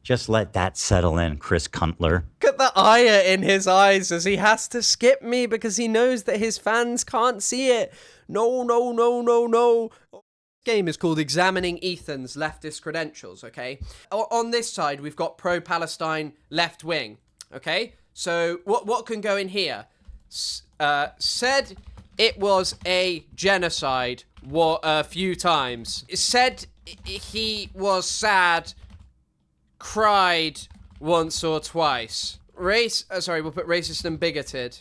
Just let that settle in, Chris Kuntler. Look at the ire in his eyes as he has to skip me because he knows that his fans can't see it. No, no, no, no, no. This game is called Examining Ethan's Leftist Credentials, okay? On this side, we've got pro-Palestine left wing, okay? So what can go in here? Said it was a genocide a few times. Said he was sad, cried once or twice. We'll put racist and bigoted.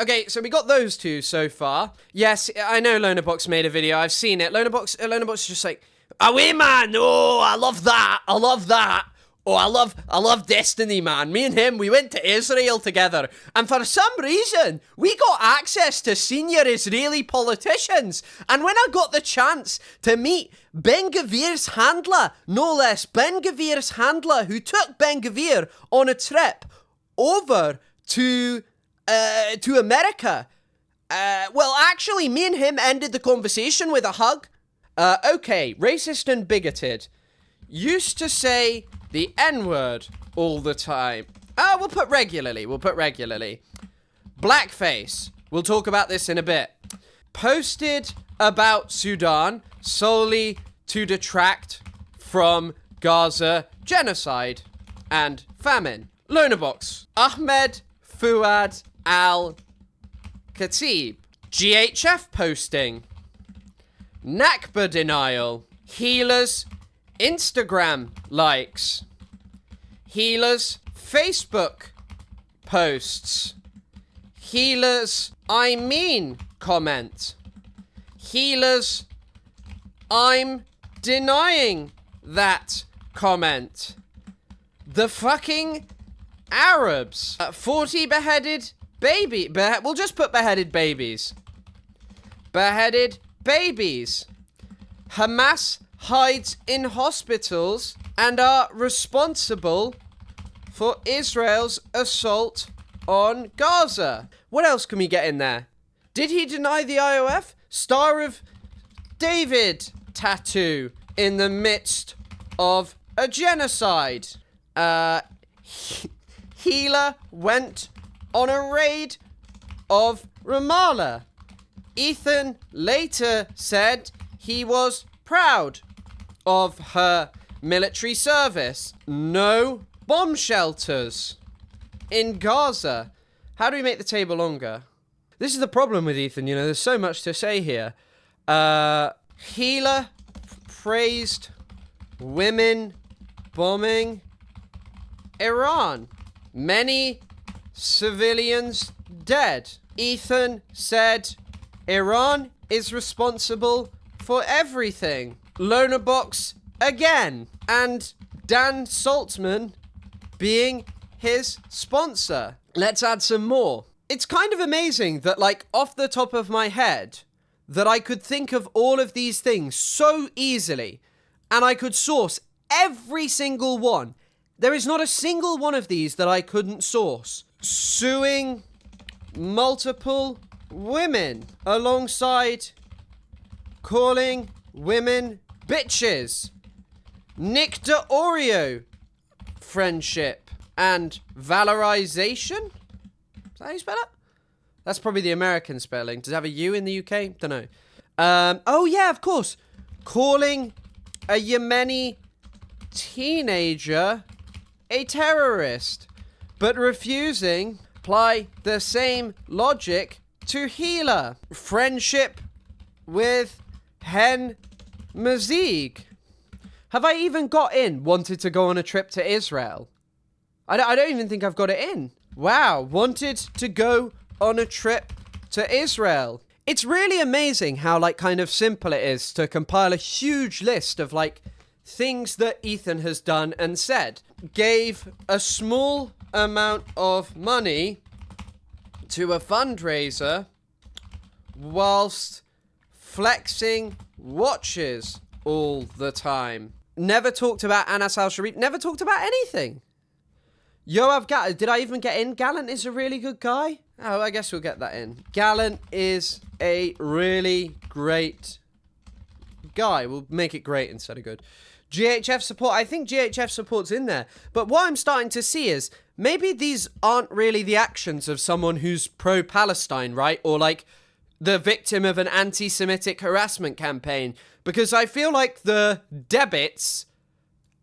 Okay, so we got those two so far. Yes, I know Lonerbox made a video. I've seen it. Lonerbox is just like, away, man. Oh, I love that. I love that. Oh, I love Destiny, man. Me and him, we went to Israel together. And for some reason, we got access to senior Israeli politicians. And when I got the chance to meet Ben Gvir's handler, no less, Ben Gvir's handler, who took Ben Gvir on a trip over to America. Well, actually, me and him ended the conversation with a hug. Okay, racist and bigoted. Used to say the N-word all the time. We'll put regularly. Blackface. We'll talk about this in a bit. Posted about Sudan solely to detract from Gaza genocide and famine. Lonerbox. Ahmed Fuad Al-Khatib. GHF posting. Nakba denial. Healers Instagram likes. Healers Facebook posts. Healers I mean comment. Healers I'm denying that comment. The fucking Arabs. 40 beheaded baby. We'll just put beheaded babies. Beheaded babies. Hamas hides in hospitals and are responsible for Israel's assault on Gaza. What else can we get in there? Did he deny the IOF? Star of David tattoo in the midst of a genocide. Healer went on a raid of Ramallah. Ethan later said he was proud of her military service. No bomb shelters in Gaza. How do we make the table longer? This is the problem with Ethan, you know, there's so much to say here. Healer praised women bombing Iran. Many civilians dead. Ethan said Iran is responsible for everything. Lonerbox again. And Dan Saltzman being his sponsor. Let's add some more. It's kind of amazing that, like, off the top of my head, that I could think of all of these things so easily, and I could source every single one. There is not a single one of these that I couldn't source. Suing multiple women alongside calling women bitches. Nick de Oreo friendship and valorization? Is that how you spell it? That's probably the American spelling. Does it have a U in the UK? Don't know. Oh yeah, of course. Calling a Yemeni teenager a terrorist, but refusing apply the same logic to Healer. Friendship with Hen Mazig. Have I even got in wanted to go on a trip to Israel? I don't even think I've got it in. Wow, wanted to go on a trip to Israel. It's really amazing how, like, kind of simple it is to compile a huge list of, like, things that Ethan has done and said. Gave a small amount of money to a fundraiser whilst flexing watches all the time. Never talked about Anas al-Sharif. Never talked about anything. Yoav Gallant. Did I even get in? Gallant is a really good guy. Oh, I guess we'll get that in. Gallant is a really great guy. We'll make it great instead of good. GHF support. I think GHF support's in there. But what I'm starting to see is maybe these aren't really the actions of someone who's pro-Palestine, right? Or like the victim of an anti-Semitic harassment campaign. Because I feel like the debits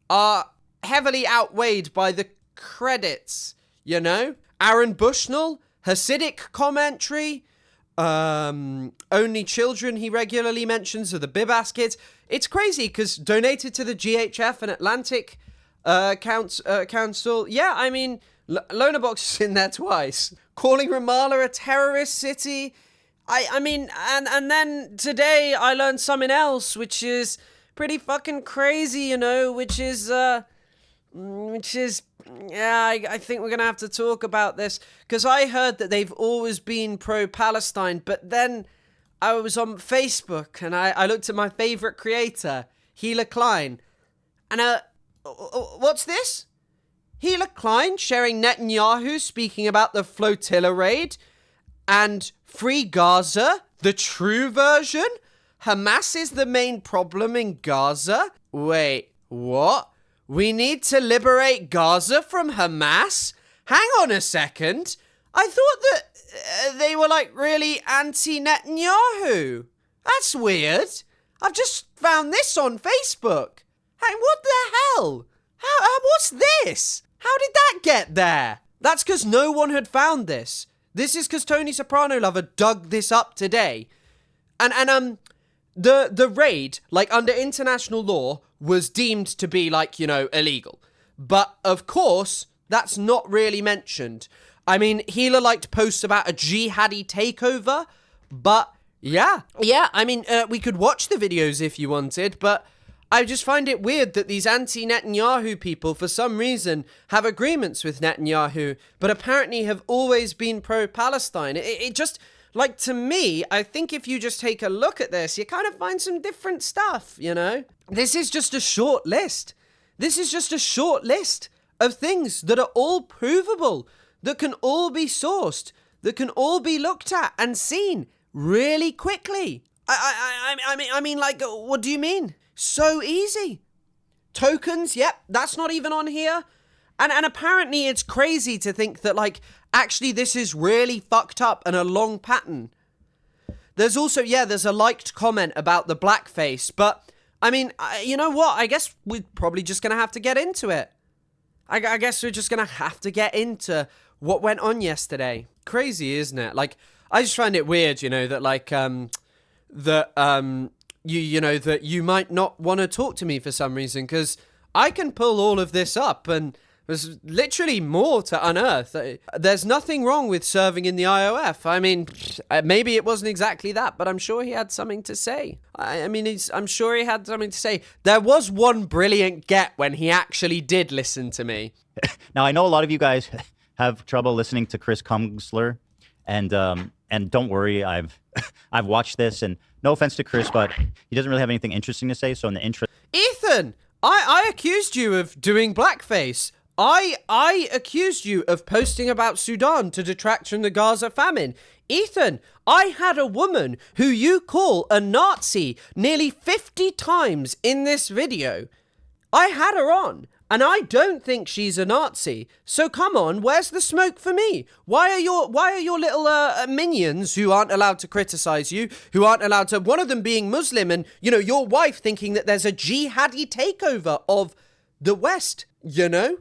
are heavily outweighed by the credits, you know? Aaron Bushnell, Hasidic commentary, only children he regularly mentions are the Bibas kids. It's crazy because donated to the GHF and Atlantic Council. Yeah, I mean, Lonabox is in there twice. Calling Ramallah a terrorist city. I mean, and then today I learned something else, which is pretty fucking crazy, you know, which is, yeah, I think we're going to have to talk about this, because I heard that they've always been pro-Palestine, but then I was on Facebook, and I looked at my favorite creator, Klein, and, what's this? Klein sharing Netanyahu speaking about the flotilla raid, and Free Gaza, the true version? Hamas is the main problem in Gaza? Wait, what? We need to liberate Gaza from Hamas? Hang on a second. I thought that they were like really anti-Netanyahu. That's weird. I've just found this on Facebook. Hey, what the hell? What's this? How did that get there? That's because no one had found this. This is because Tony Soprano Lover dug this up today. And the raid, like under international law, was deemed to be like, you know, illegal. But of course, that's not really mentioned. I mean, Hila liked posts about a jihadi takeover, but yeah, I mean, we could watch the videos if you wanted, but I just find it weird that these anti-Netanyahu people, for some reason, have agreements with Netanyahu, but apparently have always been pro-Palestine. It just, like, to me, I think if you just take a look at this, you kind of find some different stuff, you know? This is just a short list. This is just a short list of things that are all provable, that can all be sourced, that can all be looked at and seen really quickly. I mean, like, what do you mean? So easy. Tokens, yep, that's not even on here. And apparently it's crazy to think that, like, actually this is really fucked up and a long pattern. There's also, there's a liked comment about the blackface, but, I mean, you know what? I guess we're probably just going to have to get into it. I guess we're just going to have to get into what went on yesterday. Crazy, isn't it? Like, I just find it weird, you know, that, like, you know, that you might not want to talk to me for some reason, because I can pull all of this up and there's literally more to unearth. There's nothing wrong with serving in the IOF. I mean, maybe it wasn't exactly that, but I'm sure he had something to say. I'm sure he had something to say. There was one brilliant get when he actually did listen to me. Now, I know a lot of you guys have trouble listening to Chris Kungsler, and don't worry, I've watched this, and no offense to Chris, but he doesn't really have anything interesting to say. So in the intro, Ethan, I accused you of doing blackface. I accused you of posting about Sudan to detract from the Gaza famine. Ethan, I had a woman who you call a Nazi nearly 50 times in this video. I had her on, and I don't think she's a Nazi. So come on, where's the smoke for me? Why are your little minions who aren't allowed to criticize you, who aren't allowed to, one of them being Muslim, and, you know, your wife thinking that there's a jihadi takeover of the West, you know?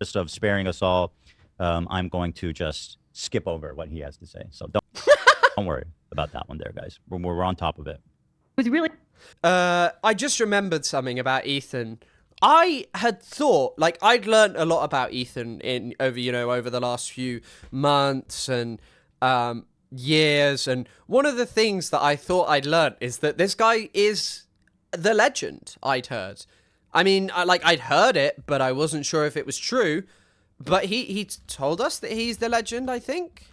just of sparing us all, I'm going to just skip over what he has to say. So don't worry about that one there, guys. We're on top of it. Was really... I just remembered something about Ethan. I had thought, like, I'd learned a lot about Ethan over the last few months and years, and one of the things that I thought I'd learned is that this guy is the legend. I'd heard. I mean, I'd heard it, but I wasn't sure if it was true. But he told us that he's the legend, I think.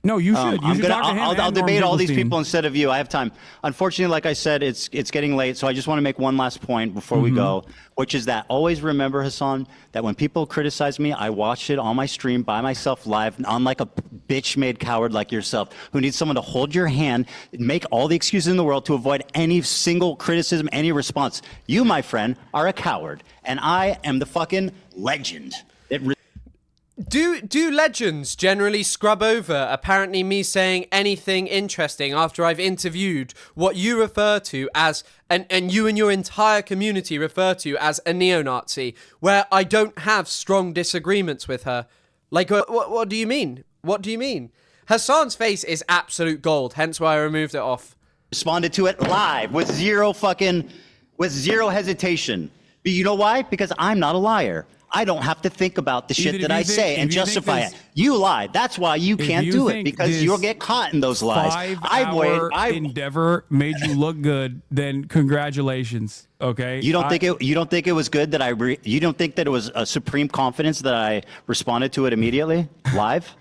No, you should. You should talk to him. I'll debate all these people instead of you. I have time. Unfortunately, like I said, it's getting late, so I just want to make one last point before we go, which is that always remember, Hassan, that when people criticize me, I watch it on my stream by myself live, unlike a bitch-made coward like yourself, who needs someone to hold your hand, make all the excuses in the world to avoid any single criticism, any response. You, my friend, are a coward, and I am the fucking legend. Do legends generally scrub over apparently me saying anything interesting after I've interviewed what you refer to as, and you and your entire community refer to as a neo-Nazi, where I don't have strong disagreements with her? Like, what do you mean? What do you mean? Hassan's face is absolute gold, hence why I removed it off. Responded to it live with zero hesitation. But you know why? Because I'm not a liar. I don't have to think about the shit that I say and justify it. You lie. That's why you can't do it, because you'll get caught in those lies. 5-hour endeavor made you look good. Then congratulations. Okay. You don't think it was good that you don't think that it was a supreme confidence that I responded to it immediately live?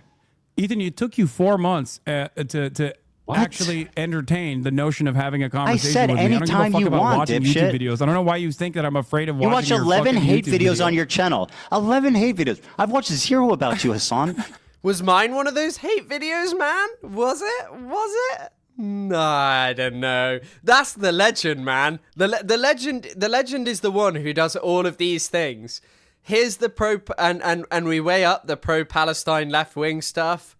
Ethan, it took you 4 months to actually entertain the notion of having a conversation I said with me. anytime I don't give a fuck you about want, watching dipshit. YouTube videos. I don't know why you think that I'm afraid of watching You watch your 11 fucking hate YouTube videos on your channel. 11 hate videos. I've watched 0 about you, Hassan. Was mine one of those hate videos, man? Was it? No, I don't know. That's the legend, man. The legend is the one who does all of these things. Here's the and we weigh up the pro-Palestine left-wing stuff.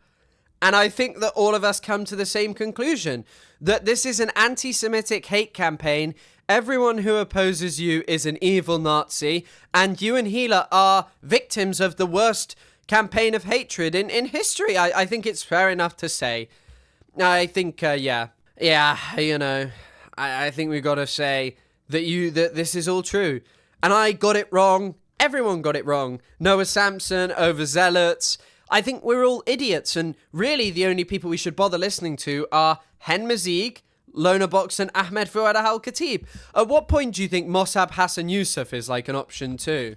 And I think that all of us come to the same conclusion, that this is an anti-Semitic hate campaign. Everyone who opposes you is an evil Nazi, and you and Hila are victims of the worst campaign of hatred in history. I think it's fair enough to say. I think, I think we got to say that this is all true. And I got it wrong. Everyone got it wrong. Noah Samson, overzealots. I think we're all idiots, and really the only people we should bother listening to are Hen Mazig, Lona Box, and Ahmed Fouad Al-Khatib. At what point do you think Mossab Hassan Youssef is like an option too?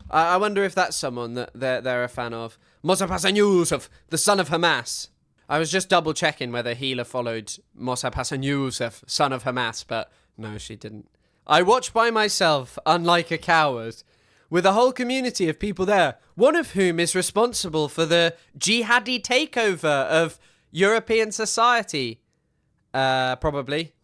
I wonder if that's someone that they're a fan of. Mossab Hassan Youssef, the son of Hamas. I was just double checking whether Hila followed Mossab Hassan Youssef, son of Hamas, but no, she didn't. I watch by myself, unlike a coward, with a whole community of people there, one of whom is responsible for the jihadi takeover of European society. Probably,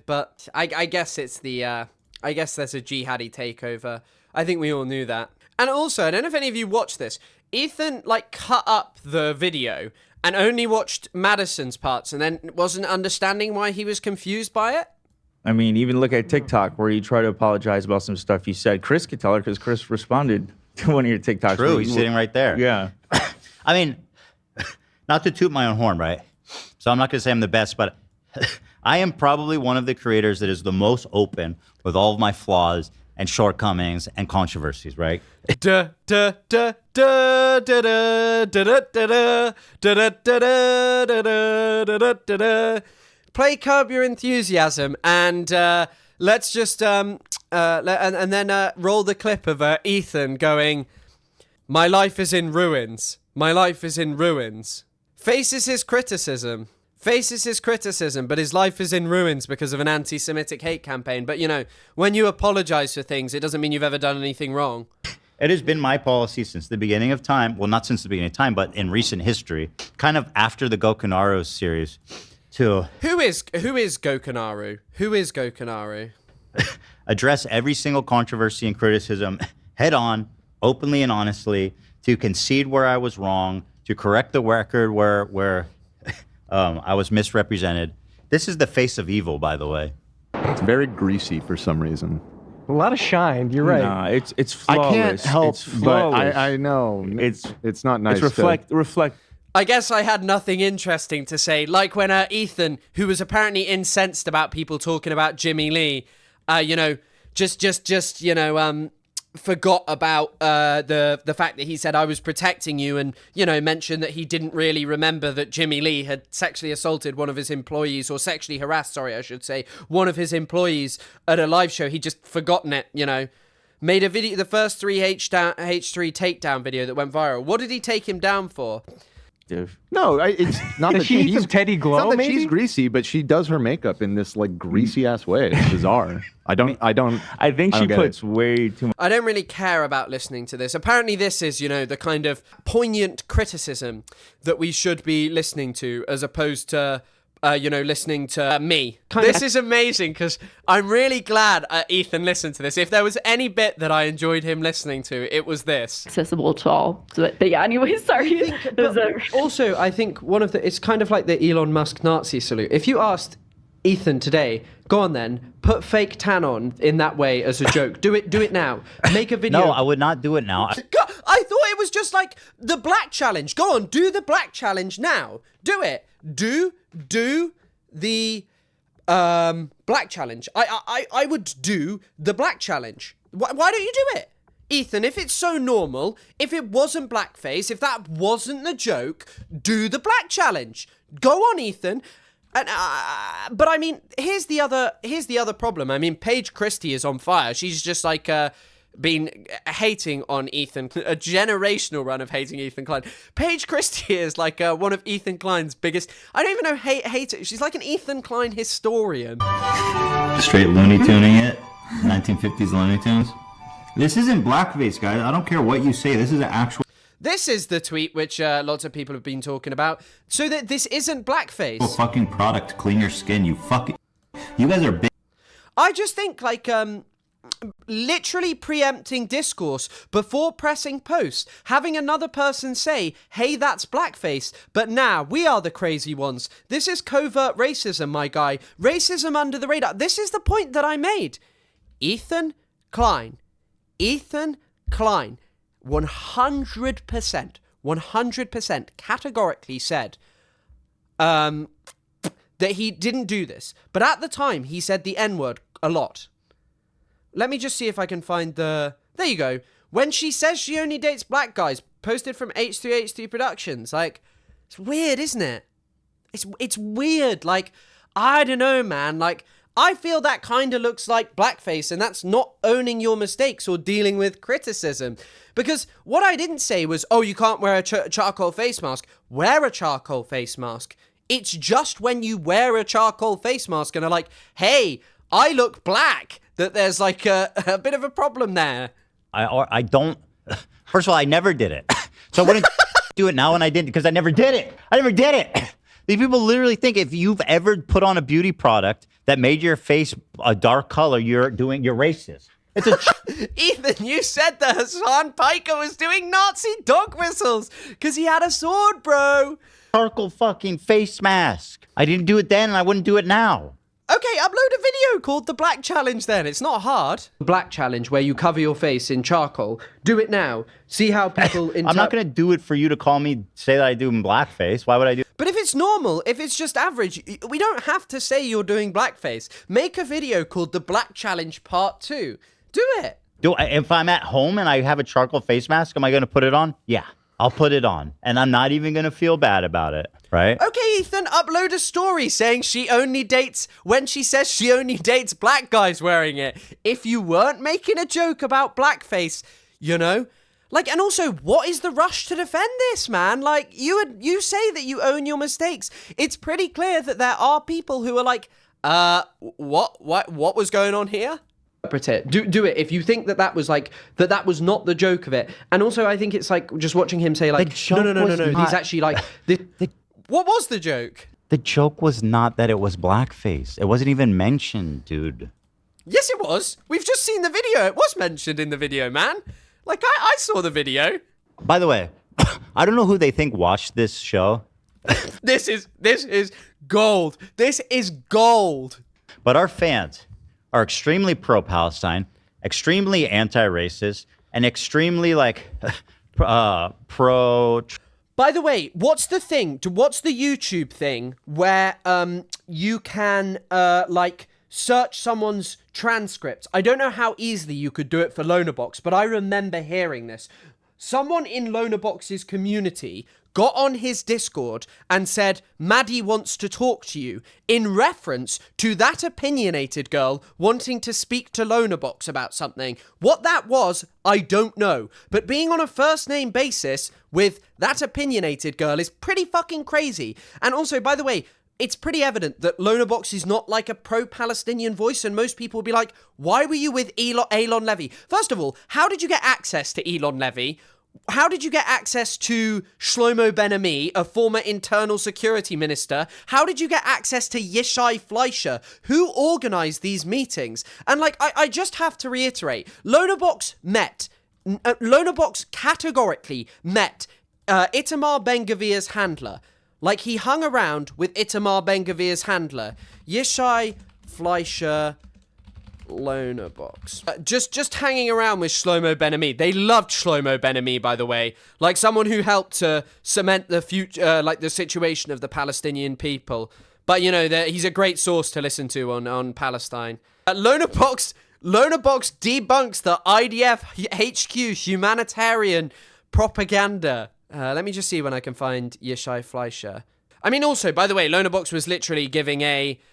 but I guess it's I guess there's a jihadi takeover. I think we all knew that. And also, I don't know if any of you watched this. Ethan, cut up the video and only watched Madison's parts and then wasn't understanding why he was confused by it. I mean, even look at TikTok where you try to apologize about some stuff you said. Chris could tell her because Chris responded to one of your TikToks. True, he's sitting right there. Yeah. I mean, not to toot my own horn, right? So I'm not going to say I'm the best, but I am probably one of the creators that is the most open with all of my flaws and shortcomings and controversies, right? Da da da da da da da da da da da da. Play Curb Your Enthusiasm and let's just and then roll the clip of Ethan going, "My life is in ruins. My life is in ruins." Faces his criticism, but his life is in ruins because of an anti-Semitic hate campaign. But when you apologize for things, it doesn't mean you've ever done anything wrong. It has been my policy since the beginning of time. Well, not since the beginning of time, but in recent history, kind of after the Gokunaru series. Who is Gokunaru? Who is Gokunaru? Address every single controversy and criticism head on, openly and honestly, to concede where I was wrong, to correct the record where I was misrepresented. This is the face of evil, by the way. It's very greasy for some reason. A lot of shine. You're right. Nah, it's flawless. I can't help, but I know it's not nice. It's reflect. I guess I had nothing interesting to say, like when Ethan, who was apparently incensed about people talking about Jimmy Lee, forgot about the fact that he said I was protecting you, and mentioned that he didn't really remember that Jimmy Lee had sexually assaulted one of his employees, or sexually harassed, I should say, one of his employees at a live show. He'd just forgotten it, Made a video, the first H3 takedown video that went viral. What did he take him down for? No, it's not that she eat she's some Teddy Glow, It's not that maybe? she's greasy, but she does her makeup in this like greasy ass way. It's bizarre. I think she puts way too much. I don't really care about listening to this. Apparently this is, the kind of poignant criticism that we should be listening to as opposed to, listening to me. This is amazing because I'm really glad Ethan listened to this. If there was any bit that I enjoyed him listening to, it was this. Accessible to all. But yeah, anyway, sorry. Also, I think it's kind of like the Elon Musk Nazi salute. If you asked Ethan today, go on then, put fake tan on in that way as a joke. Do it now. Make a video. No, I would not do it now. I thought it was just like the black challenge. Go on, do the black challenge now. Do it. Do the black challenge. I would do the black challenge. Why don't you do it? Ethan, if it's so normal, if it wasn't blackface, if that wasn't the joke, do the black challenge. Go on, Ethan. And, but I mean, here's the other problem. I mean, Paige Christie is on fire. She's just like been hating on Ethan, a generational run of hating Ethan Klein. Paige Christie is like one of Ethan Klein's biggest. I don't even know hater. She's like an Ethan Klein historian. Straight Looney Tuning it, 1950s Looney Tunes. This isn't blackface, guys. I don't care what you say. This is an actual. This is the tweet which lots of people have been talking about. So that this isn't blackface. Fucking product, clean your skin. You guys are big. I just think like literally preempting discourse before pressing post, having another person say, hey, that's blackface, but now we are the crazy ones. This is covert racism, my guy. Racism under the radar. This is the point that I made. Ethan Klein 100% categorically said that he didn't do this. But at the time, he said the N-word a lot. Let me just see if I can find the... There you go. When she says she only dates black guys, posted from H3H3 Productions. Like, it's weird, isn't it? It's weird. Like, I don't know, man. Like, I feel that kind of looks like blackface, and that's not owning your mistakes or dealing with criticism. Because what I didn't say was, oh, you can't wear a charcoal face mask. Wear a charcoal face mask. It's just when you wear a charcoal face mask and are like, hey, I look black, that there's like a bit of a problem there. I don't. First of all, I never did it. So I wouldn't do it now, and I didn't because I never did it. These people literally think if you've ever put on a beauty product that made your face a dark color, you're racist. It's a Ethan, you said that Hassan Piker was doing Nazi dog whistles because he had a sword, bro. charcoal fucking face mask. I didn't do it then, and I wouldn't do it now. Okay, upload a video called The Black Challenge then. It's not hard. Black Challenge, where you cover your face in charcoal. Do it now. See how people... I'm not going to do it for you to call me, say that I do blackface. Why would I do... But if it's normal, if it's just average, we don't have to say you're doing blackface. Make a video called The Black Challenge Part 2. Do it. If I'm at home and I have a charcoal face mask, am I going to put it on? Yeah, I'll put it on. And I'm not even going to feel bad about it, right? Okay, Ethan, upload a story saying she only dates, when she says she only dates black guys wearing it. If you weren't making a joke about blackface, you know? Like, and also, what is the rush to defend this, man? Like, you say that you own your mistakes. It's pretty clear that there are people who are like, what was going on here? Do it if you think that was like that was not the joke of it. And also I think it's like just watching him say like no he's actually like what was the joke? The joke was not that it was blackface. It wasn't even mentioned, dude. Yes, it was. We've just seen the video. It was mentioned in the video, man. Like I saw the video. By the way, I don't know who they think watched this show. This is gold. This is gold. But our fans are extremely pro-Palestine, extremely anti-racist, and extremely, like, pro... By the way, what's the YouTube thing where you can, like, search someone's transcript? I don't know how easily you could do it for Lonabox, but I remember hearing this. Someone in Lonerbox's community got on his Discord and said, Maddie wants to talk to you, in reference to that opinionated girl wanting to speak to Lonerbox about something. What that was, I don't know. But being on a first name basis with that opinionated girl is pretty fucking crazy. And also, by the way, it's pretty evident that Lonerbox is not like a pro-Palestinian voice, and most people will be like, why were you with Elon Levy? First of all, how did you get access to Elon Levy? How did you get access to Shlomo Ben-Ami, a former internal security minister? How did you get access to Yishai Fleischer? Who organized these meetings? And like, I just have to reiterate, Lonerbox categorically met Itamar Ben-Gvir's handler. Like, he hung around with Itamar Ben-Gvir's handler, Yishai Fleischer Lonerbox. Just hanging around with Shlomo Ben-Ami. They loved Shlomo Ben-Ami, by the way. Like, someone who helped to cement the future, like the situation of the Palestinian people. But, you know, he's a great source to listen to on Palestine. Lonerbox debunks the IDF HQ humanitarian propaganda. Let me just see when I can find Yishai Fleischer. I mean, also, by the way, Lonerbox was literally giving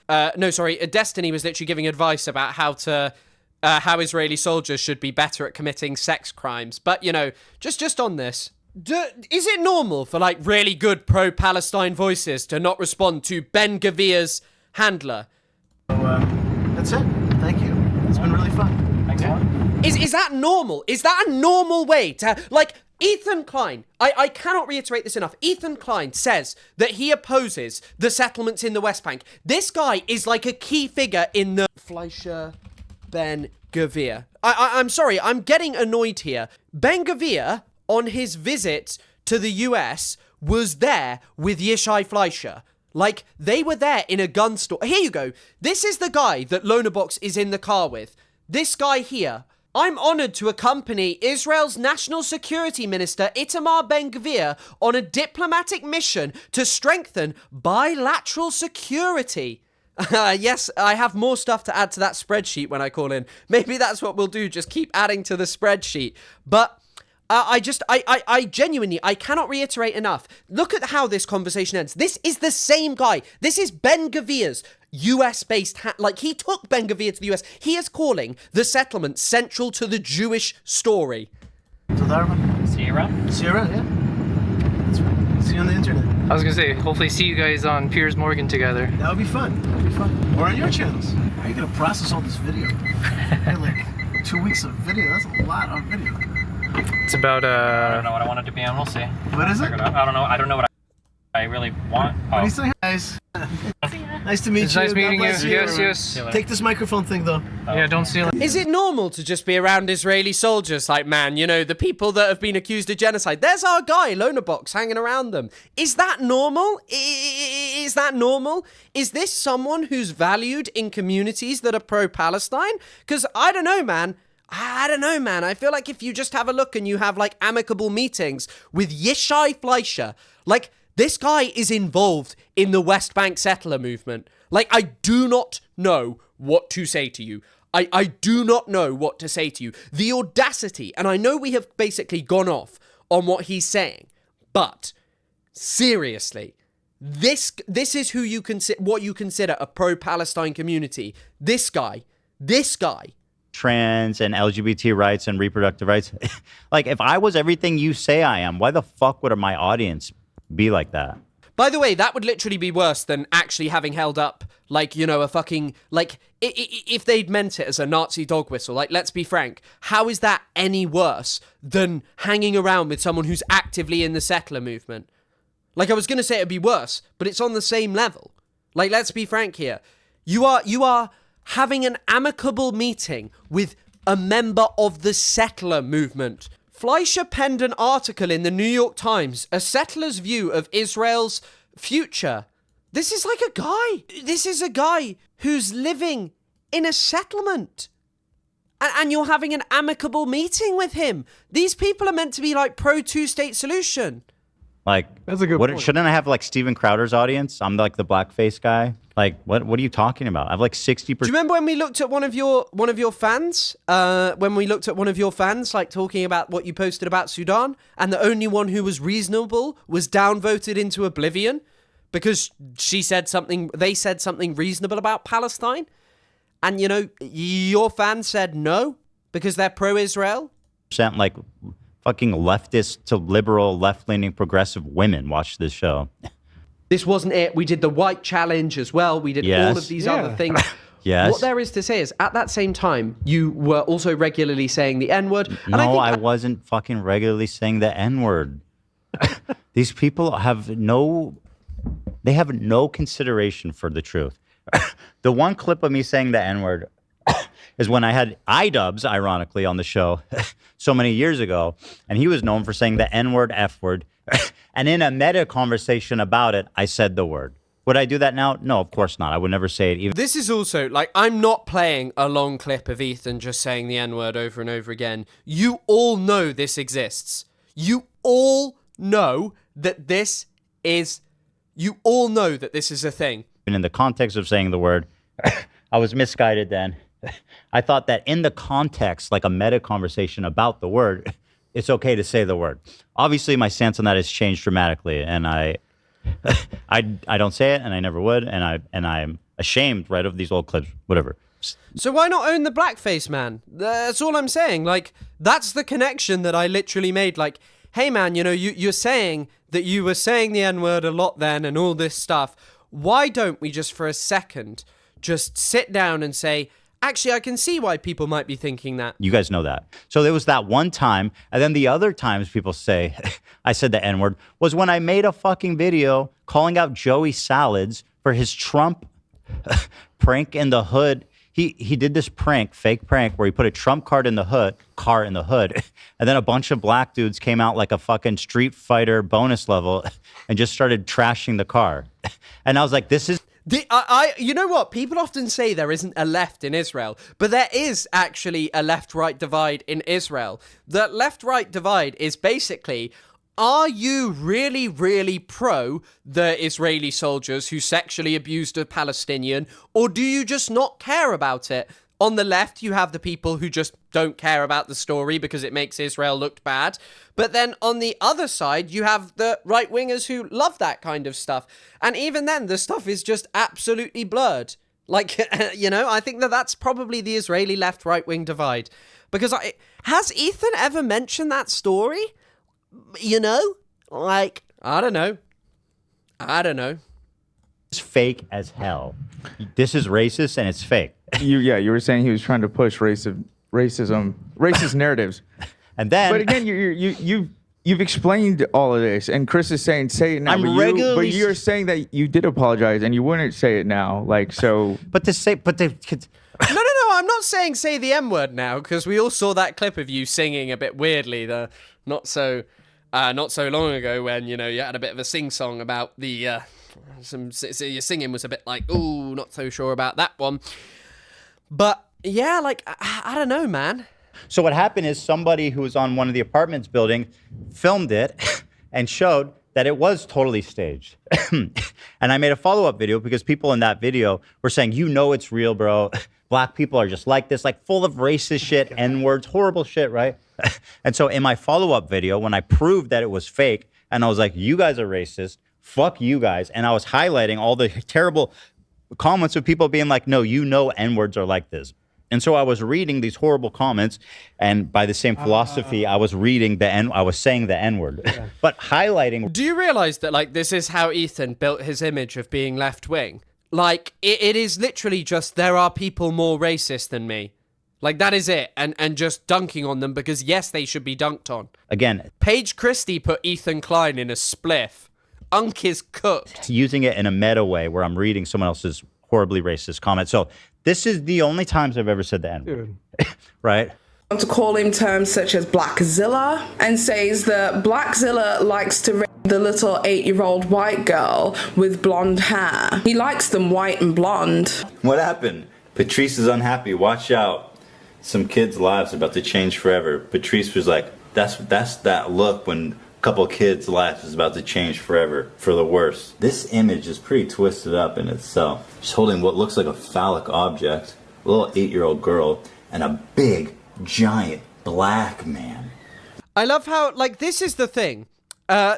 Destiny was literally giving advice about how Israeli soldiers should be better at committing sex crimes. But, you know, just on this, is it normal for, like, really good pro-Palestine voices to not respond to Ben-Gvir's handler? That's it. Thank you. It's been really fun. Thanks a lot. Is that normal? Is that a normal way to, like... Ethan Klein, I cannot reiterate this enough. Ethan Klein says that he opposes the settlements in the West Bank. This guy is like a key figure in the Fleischer Ben-Gvir. I'm sorry, I'm getting annoyed here. Ben-Gvir, on his visit to the US, was there with Yishai Fleischer. Like, they were there in a gun store. Here you go. This is the guy that Lonerbox is in the car with. This guy here. I'm honored to accompany Israel's National Security Minister Itamar Ben-Gvir on a diplomatic mission to strengthen bilateral security. Yes, I have more stuff to add to that spreadsheet when I call in. Maybe that's what we'll do, just keep adding to the spreadsheet. But I genuinely, I cannot reiterate enough. Look at how this conversation ends. This is the same guy. This is Ben-Gvir's US-based, he took Ben-Gvir to the US. He is calling the settlement central to the Jewish story. So there, see you around? See you around, yeah. That's right. See you on the internet. I was gonna say, hopefully see you guys on Piers Morgan together. That would be fun. That would be fun. Or on your channels. How are you gonna process all this video? Like 2 weeks of video. That's a lot of video. It's about I don't know what I want it to be on. We'll see. What is it? I don't know. I don't know what I really want. What do you say, guys? Nice to meet It's you. nice meeting you. God bless Yes. Take this microphone thing, though. Yeah, don't steal it. Is it normal to just be around Israeli soldiers? Like, man, you know, the people that have been accused of genocide. There's our guy, Lonerbox, hanging around them. Is that normal? Is that normal? Is this someone who's valued in communities that are pro-Palestine? Because I don't know, man. I feel like if you just have a look and you have, like, amicable meetings with Yishai Fleischer, like, this guy is involved in the West Bank settler movement. Like, I do not know what to say to you. I do not know what to say to you. The audacity, and I know we have basically gone off on what he's saying, but seriously, this is who you what you consider a pro-Palestine community. This guy. Trans and LGBT rights and reproductive rights. Like, if I was everything you say I am, why the fuck would my audience be like that? By the way, that would literally be worse than actually having held up, like, you know, a fucking, like, if they'd meant it as a Nazi dog whistle. Like, let's be frank, how is that any worse than hanging around with someone who's actively in the settler movement? Like, I was going to say it'd be worse, but it's on the same level. Like, let's be frank here. You are having an amicable meeting with a member of the settler movement. Fleischer penned an article in the New York Times, A Settler's View of Israel's Future. This is like a guy. This is a guy who's living in a settlement. And you're having an amicable meeting with him. These people are meant to be like pro two-state solution. Like, That's a good point. Shouldn't I have like Steven Crowder's audience? I'm like the blackface guy. Like, what are you talking about? I have like 60%. Do you remember when we looked at one of your fans? When we looked at one of your fans, like talking about what you posted about Sudan, and the only one who was reasonable was downvoted into oblivion because they said something reasonable about Palestine, and you know your fans said no because they're pro-Israel. Like fucking leftist to liberal, left-leaning, progressive women watch this show. This wasn't it. We did the white challenge as well. We did all of these other things. Yes. What there is to say is, at that same time, you were also regularly saying the N-word. And No, I wasn't fucking regularly saying the N-word. These people have no consideration for the truth. The one clip of me saying the N-word is when I had iDubbbz, ironically, on the show so many years ago, and he was known for saying the N-word, F-word, and in a meta conversation about it, I said the word. Would I do that now? No, of course not. I would never say it even. This is also, like, I'm not playing a long clip of Ethan just saying the N-word over and over again. You all know this exists. You all know that this is a thing. And in the context of saying the word, I was misguided then. I thought that in the context, like a meta conversation about the word, it's okay to say the word. Obviously, my stance on that has changed dramatically, and I don't say it, and I never would, and I'm ashamed, right, of these old clips, whatever. So why not own the blackface man? That's all I'm saying. Like, that's the connection that I literally made. Like, hey man, you know, you're saying that you were saying the N-word a lot then and all this stuff. Why don't we just for a second just sit down and say, actually, I can see why people might be thinking that. You guys know that. So there was that one time, and then the other times people say, I said the N-word, was when I made a fucking video calling out Joey Salads for his Trump prank in the hood. He did this fake prank, where he put a Trump car in the hood, and then a bunch of black dudes came out like a fucking Street Fighter bonus level and just started trashing the car. And I was like, this is... You know what? People often say there isn't a left in Israel, but there is actually a left-right divide in Israel. The left-right divide is basically, are you really, really pro the Israeli soldiers who sexually abused a Palestinian, or do you just not care about it? On the left, you have the people who just don't care about the story because it makes Israel look bad. But then on the other side, you have the right-wingers who love that kind of stuff. And even then, the stuff is just absolutely blurred. Like, you know, I think that's probably the Israeli left-right-wing divide. Because has Ethan ever mentioned that story? You know? Like, I don't know. It's fake as hell. This is racist and it's fake. You were saying he was trying to push racist narratives. And then, but again, you've explained all of this, and Chris is saying say it now. But you're saying that you did apologize, and you wouldn't say it now, like so. No, I'm not saying say the M-word now, because we all saw that clip of you singing a bit weirdly, not so long ago, when, you know, you had a bit of a sing-song about the, so your singing was a bit like, ooh, not so sure about that one. But, yeah, like, I don't know, man. So what happened is somebody who was on one of the apartments building filmed it and showed that it was totally staged. And I made a follow-up video because people in that video were saying, you know it's real, bro. Black people are just like this, like full of racist shit, N-words, horrible shit, right? And so in my follow-up video, when I proved that it was fake, and I was like, you guys are racist, fuck you guys, and I was highlighting all the terrible comments of people being like, no, you know N-words are like this. And so I was reading these horrible comments, and by the same philosophy, I was saying the N-word, but highlighting. Do you realize that, like, this is how Ethan built his image of being left-wing? Like, it is literally just, there are people more racist than me. Like, that is it. And just dunking on them because, yes, they should be dunked on. Again, Paige Christie put Ethan Klein in a spliff. Unk is cooked. Using it in a meta way where I'm reading someone else's horribly racist comment. So this is the only times I've ever said the N-word. Right? To call him terms such as Blackzilla, and says that Blackzilla likes to rape the little 8-year-old white girl with blonde hair. He likes them white and blonde. What happened? Patrice is unhappy. Watch out. Some kids' lives are about to change forever. Patrice was like, that's that look when couple kids' life is about to change forever for the worse. This image is pretty twisted up in itself. She's holding what looks like a phallic object, a little 8-year-old girl, and a big, giant black man. I love how, like, this is the thing.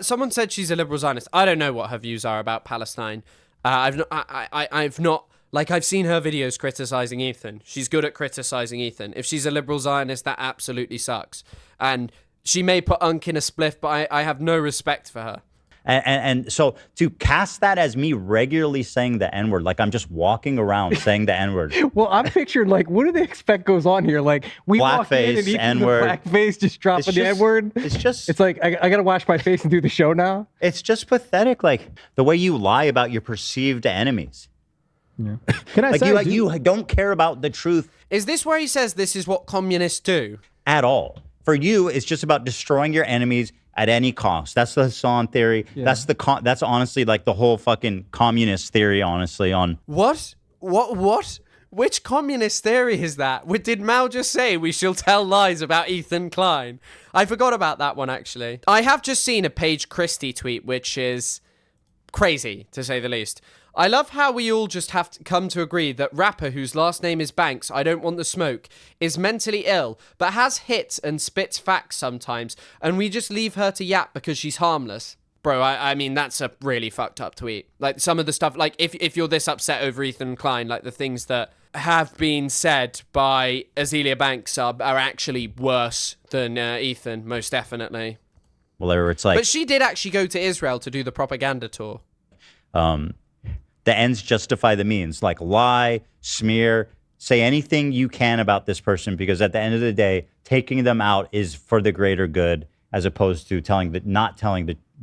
Someone said she's a liberal Zionist. I don't know what her views are about Palestine. I've seen her videos criticizing Ethan. She's good at criticizing Ethan. If she's a liberal Zionist, that absolutely sucks. And she may put Unk in a spliff, but I have no respect for her. And so to cast that as me regularly saying the N-word, like I'm just walking around saying the N-word. Well, I'm picturing, like, what do they expect goes on here? Like, we walk in and Ethan's the blackface just dropping the N-word. It's like, I got to wash my face and do the show now. It's just pathetic, like, the way you lie about your perceived enemies. Yeah. Can I like say you don't care about the truth. Is this where he says this is what communists do? At all. For you, it's just about destroying your enemies at any cost. That's the Hassan theory. Yeah. That's honestly like the whole fucking communist theory, honestly. On What? Which communist theory is that? Did Mao just say we shall tell lies about Ethan Klein? I forgot about that one, actually. I have just seen a Paige Christie tweet, which is crazy, to say the least. I love how we all just have to come to agree that rapper whose last name is Banks, I don't want the smoke, is mentally ill, but has hits and spits facts sometimes, and we just leave her to yap because she's harmless. Bro, I mean, that's a really fucked up tweet. Like, some of the stuff, like, if you're this upset over Ethan Klein, like, the things that have been said by Azealia Banks are actually worse than Ethan, most definitely. Well, it's like... But she did actually go to Israel to do the propaganda tour. The ends justify the means, like lie, smear, say anything you can about this person, because at the end of the day, taking them out is for the greater good, as opposed to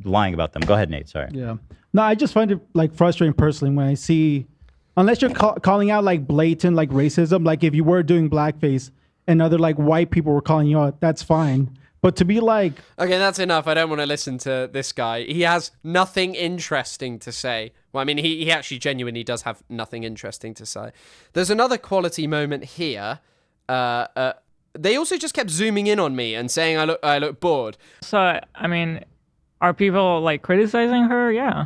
lying about them. Go ahead, Nate. Sorry. Yeah. No, I just find it like frustrating personally when I see, unless you're calling out like blatant like racism, like if you were doing blackface and other like white people were calling you out, that's fine. But to be like... Okay, that's enough. I don't want to listen to this guy. He has nothing interesting to say. Well, I mean, he actually genuinely does have nothing interesting to say. There's another quality moment here. They also just kept zooming in on me and saying I look bored. So, I mean, are people, like, criticizing her? Yeah.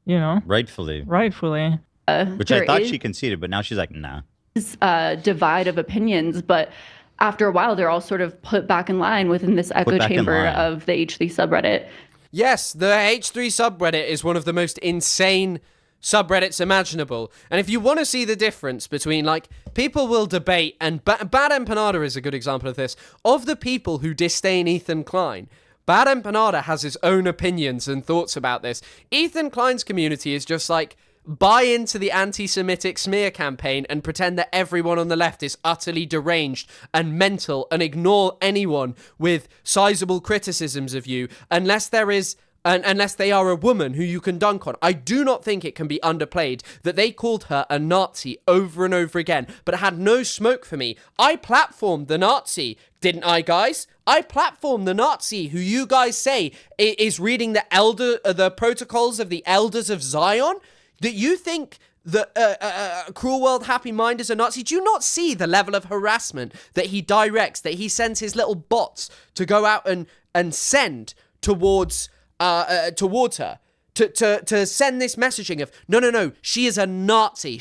You know? Rightfully. Which I thought she conceded, but now she's like, nah. Divide of opinions, but... After a while, they're all sort of put back in line within this echo chamber of the H3 subreddit. Yes, the H3 subreddit is one of the most insane subreddits imaginable. And if you want to see the difference between, like, people will debate, and Bad Empanada is a good example of this, of the people who disdain Ethan Klein. Bad Empanada has his own opinions and thoughts about this. Ethan Klein's community is just like... buy into the anti-Semitic smear campaign and pretend that everyone on the left is utterly deranged and mental and ignore anyone with sizable criticisms of you unless they are a woman who you can dunk on. I do not think it can be underplayed that they called her a Nazi over and over again, but it had no smoke for me. I platformed the Nazi, didn't I, guys? I platformed the Nazi who you guys say is reading the protocols of the elders of Zion. That you think that Cruel World Happy Mind is a Nazi? Do you not see the level of harassment that he directs, that he sends his little bots to go out and send towards her? To send this messaging of, no, she is a Nazi.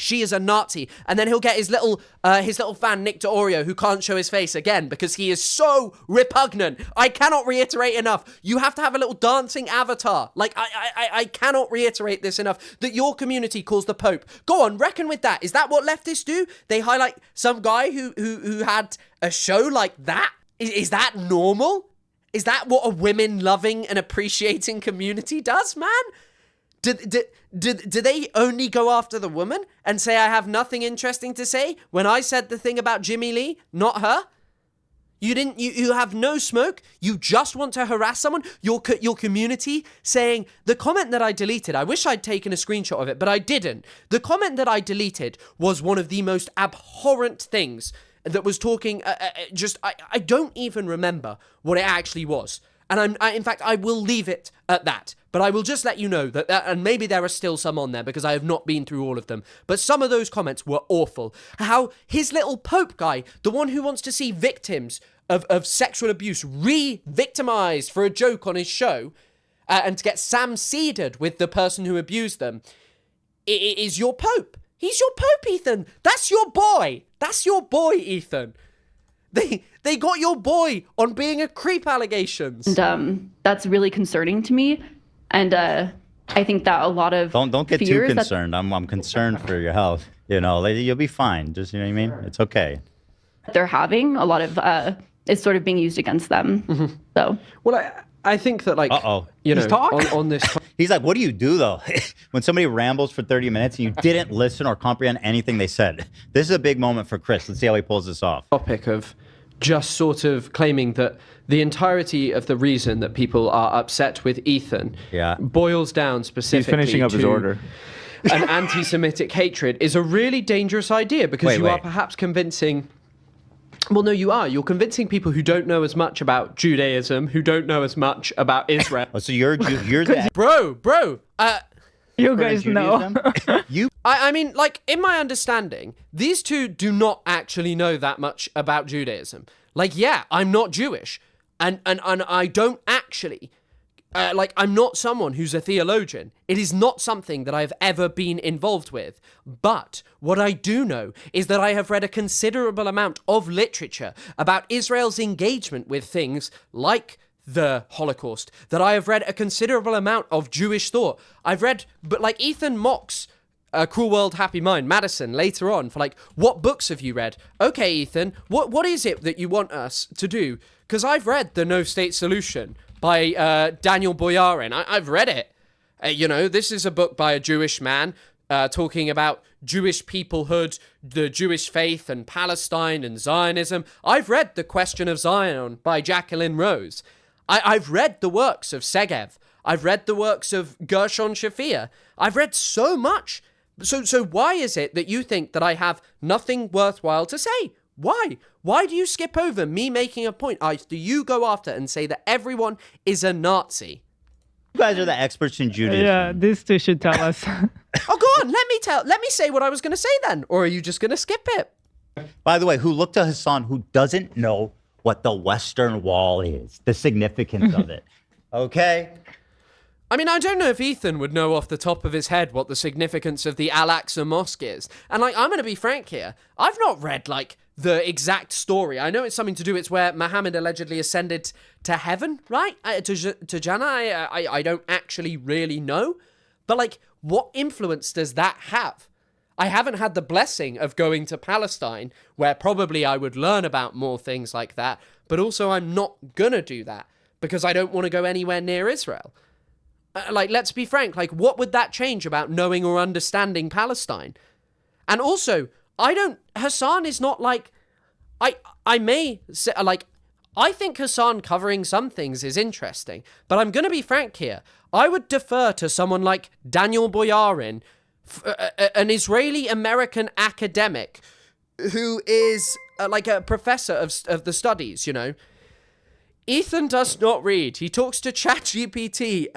And then he'll get his little fan, Nick DeOrio, who can't show his face again because he is so repugnant. I cannot reiterate enough. You have to have a little dancing avatar. Like, I cannot reiterate this enough, that your community calls the Pope. Go on, reckon with that. Is that what leftists do? They highlight some guy who had a show like that? Is that normal? Is that what a women-loving and appreciating community does, man? Do they only go after the woman and say, I have nothing interesting to say, when I said the thing about Jimmy Lee, not her? You have no smoke. You just want to harass someone. Your community saying, the comment that I deleted, I wish I'd taken a screenshot of it, but I didn't. The comment that I deleted was one of the most abhorrent things that was talking, I don't even remember what it actually was. And in fact, I will leave it at that. But I will just let you know that, and maybe there are still some on there because I have not been through all of them. But some of those comments were awful. How his little Pope guy, the one who wants to see victims of sexual abuse re-victimized for a joke on his show, and to get Sam-seeded with the person who abused them is your Pope. He's your Pope, Ethan. That's your boy. That's your boy, Ethan. They got your boy on being a creep allegations. And that's really concerning to me. And I think that a lot of don't get too concerned. I'm concerned for your health. You know, you'll be fine. Just, you know what I mean? It's okay. They're having a lot of is sort of being used against them. Mm-hmm. So well, I think that like you know on this. He's like, what do you do though when somebody rambles for 30 minutes and you didn't listen or comprehend anything they said? This is a big moment for Chris. Let's see how he pulls this off. Topic of just sort of claiming that the entirety of the reason that people are upset with Ethan boils down specifically He's finishing up his order. An anti-Semitic hatred is a really dangerous idea because you are perhaps convincing... Well, no, you are. You're convincing people who don't know as much about Judaism, who don't know as much about Israel. So you're the... Bro. You guys know. I mean, like, in my understanding, these two do not actually know that much about Judaism. Like, yeah, I'm not Jewish. And I don't actually... I'm not someone who's a theologian. It is not something that I've ever been involved with. But what I do know is that I have read a considerable amount of literature about Israel's engagement with things like the Holocaust, that I have read a considerable amount of Jewish thought. I've read, but like Ethan mocks Cruel World, Happy Mind, Madison later on for like, what books have you read? Okay, Ethan, what is it that you want us to do? Because I've read The No State Solution by Daniel Boyarin. I've read it. You know, this is a book by a Jewish man talking about Jewish peoplehood, the Jewish faith, and Palestine and Zionism. I've read The Question of Zion by Jacqueline Rose. I've read the works of Segev. I've read the works of Gershon Shafir. I've read so much. So why is it that you think that I have nothing worthwhile to say? Why? Why do you skip over me making a point? Do you go after and say that everyone is a Nazi? You guys are the experts in Judaism. Yeah, these two should tell us. Oh, go on. Let me say what I was going to say then. Or are you just going to skip it? By the way, who looked to Hassan, who doesn't know what the Western Wall is, the significance of it. Okay? I mean, I don't know if Ethan would know off the top of his head what the significance of the Al-Aqsa Mosque is. And, like, I'm going to be frank here. I've not read, like, the exact story. I know it's something to do, it's where Muhammad allegedly ascended to heaven, right? To Jannah. I don't actually really know. But, like, what influence does that have? I haven't had the blessing of going to Palestine, where probably I would learn about more things like that, but also I'm not gonna do that, because I don't want to go anywhere near Israel. Like, let's be frank, like, what would that change about knowing or understanding Palestine? And also, Hassan is not like, I may say, like, I think Hassan covering some things is interesting, but I'm gonna be frank here. I would defer to someone like Daniel Boyarin, an Israeli-American academic who is like a professor of the studies, you know. Ethan does not read. He talks to ChatGPT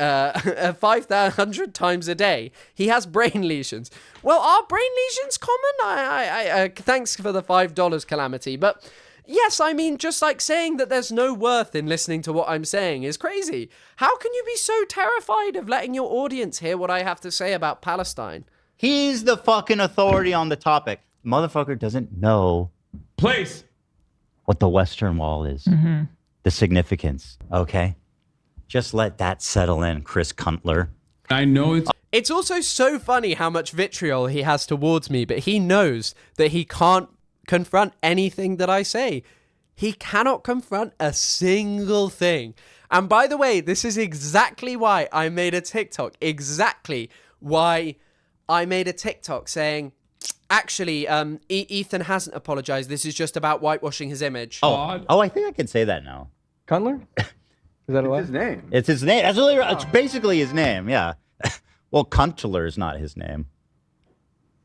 500 times a day. He has brain lesions. Well, are brain lesions common? I thanks for the $5, Calamity. But yes, I mean, just like saying that there's no worth in listening to what I'm saying is crazy. How can you be so terrified of letting your audience hear what I have to say about Palestine? He's the fucking authority on the topic. Motherfucker doesn't know what the Western Wall is. Mm-hmm. The significance, okay? Just let that settle in, Chris Kuntler. I know it's also so funny how much vitriol he has towards me, but he knows that he can't confront anything that I say. He cannot confront a single thing. And by the way, this is exactly why I made a TikTok. Exactly why I made a TikTok saying, actually, Ethan hasn't apologized. This is just about whitewashing his image. Oh, I think I can say that now. Cundler? Is that his name? It's his name. It's basically his name, yeah. Well, Kuntler is not his name.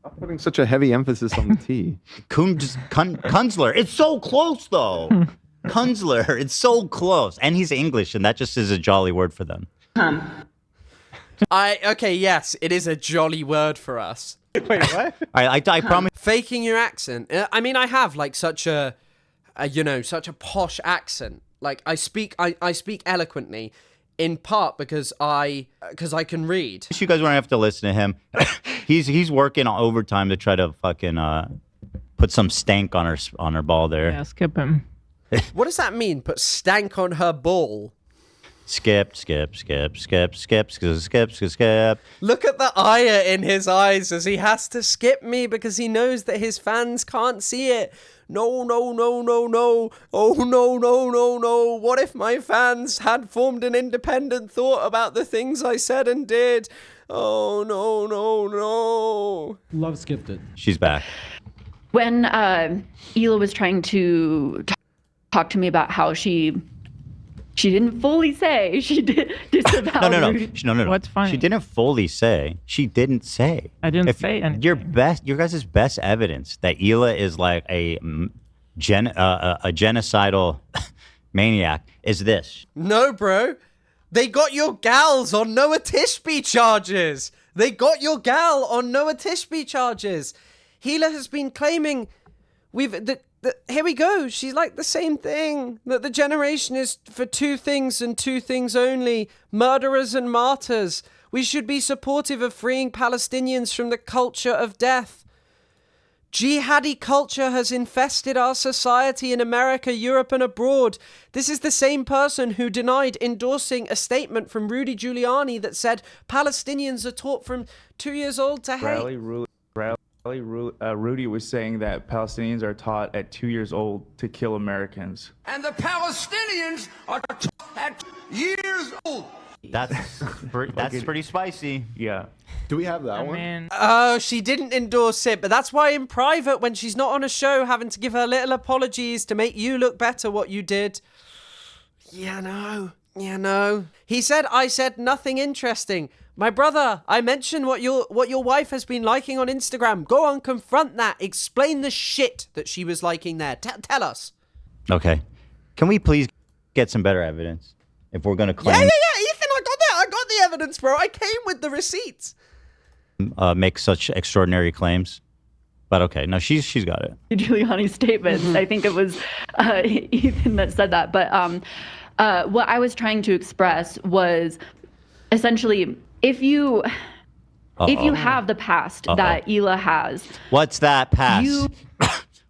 Stop putting such a heavy emphasis on the T. Kunzler. It's so close, though. Kunzler. It's so close. And he's English, and that just is a jolly word for them. Okay, yes, it is a jolly word for us. Wait, what? I promise. Faking your accent. I mean, I have like such such a posh accent. Like I speak eloquently. in part because I can read. You guys won't have to listen to him. He's working overtime to try to fucking put some stank on her ball there. Yeah, skip him. What does that mean? Put stank on her ball? Skip. Look at the ire in his eyes as he has to skip me because he knows that his fans can't see it. No. Oh, no. What if my fans had formed an independent thought about the things I said and did? Oh, no. Love skipped it. She's back. When Hila was trying to talk to me about how she didn't fully say she did disavow. No. What's funny? She didn't fully say. She didn't say. I didn't say anything. Your guys' best evidence that Hila is like a genocidal maniac is this. No, bro. They got your gals on Noah Tishby charges. Hila has been claiming here we go. She's like the same thing. That the generation is for two things and two things only. Murderers and martyrs. We should be supportive of freeing Palestinians from the culture of death. Jihadi culture has infested our society in America, Europe, and abroad. This is the same person who denied endorsing a statement from Rudy Giuliani that said Palestinians are taught from 2 years old to hate. Rudy was saying that Palestinians are taught at 2 years old to kill Americans. And the Palestinians are taught at years old. That's pretty spicy. Yeah. Do we have that one? Oh, she didn't endorse it, but that's why in private, when she's not on a show, having to give her little apologies to make you look better what you did. Yeah, no. He said, I said nothing interesting. My brother, I mentioned what your wife has been liking on Instagram. Go on, confront that. Explain the shit that she was liking there. Tell us. Okay. Can we please get some better evidence if we're going to claim... Yeah, Ethan, I got that. I got the evidence, bro. I came with the receipts. Make such extraordinary claims. But okay, no, she's got it. Giuliani statements. I think it was Ethan that said that. But what I was trying to express was essentially... If you have the past that Hila has, what's that past?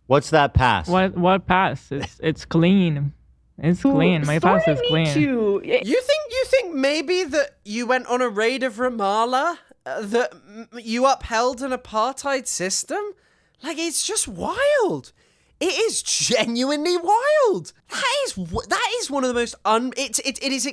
What's that past? What past? It's clean. It's clean. My past is clean. You think maybe that you went on a raid of Ramallah, that you upheld an apartheid system? Like, it's just wild. It is genuinely wild. That is one of the most it is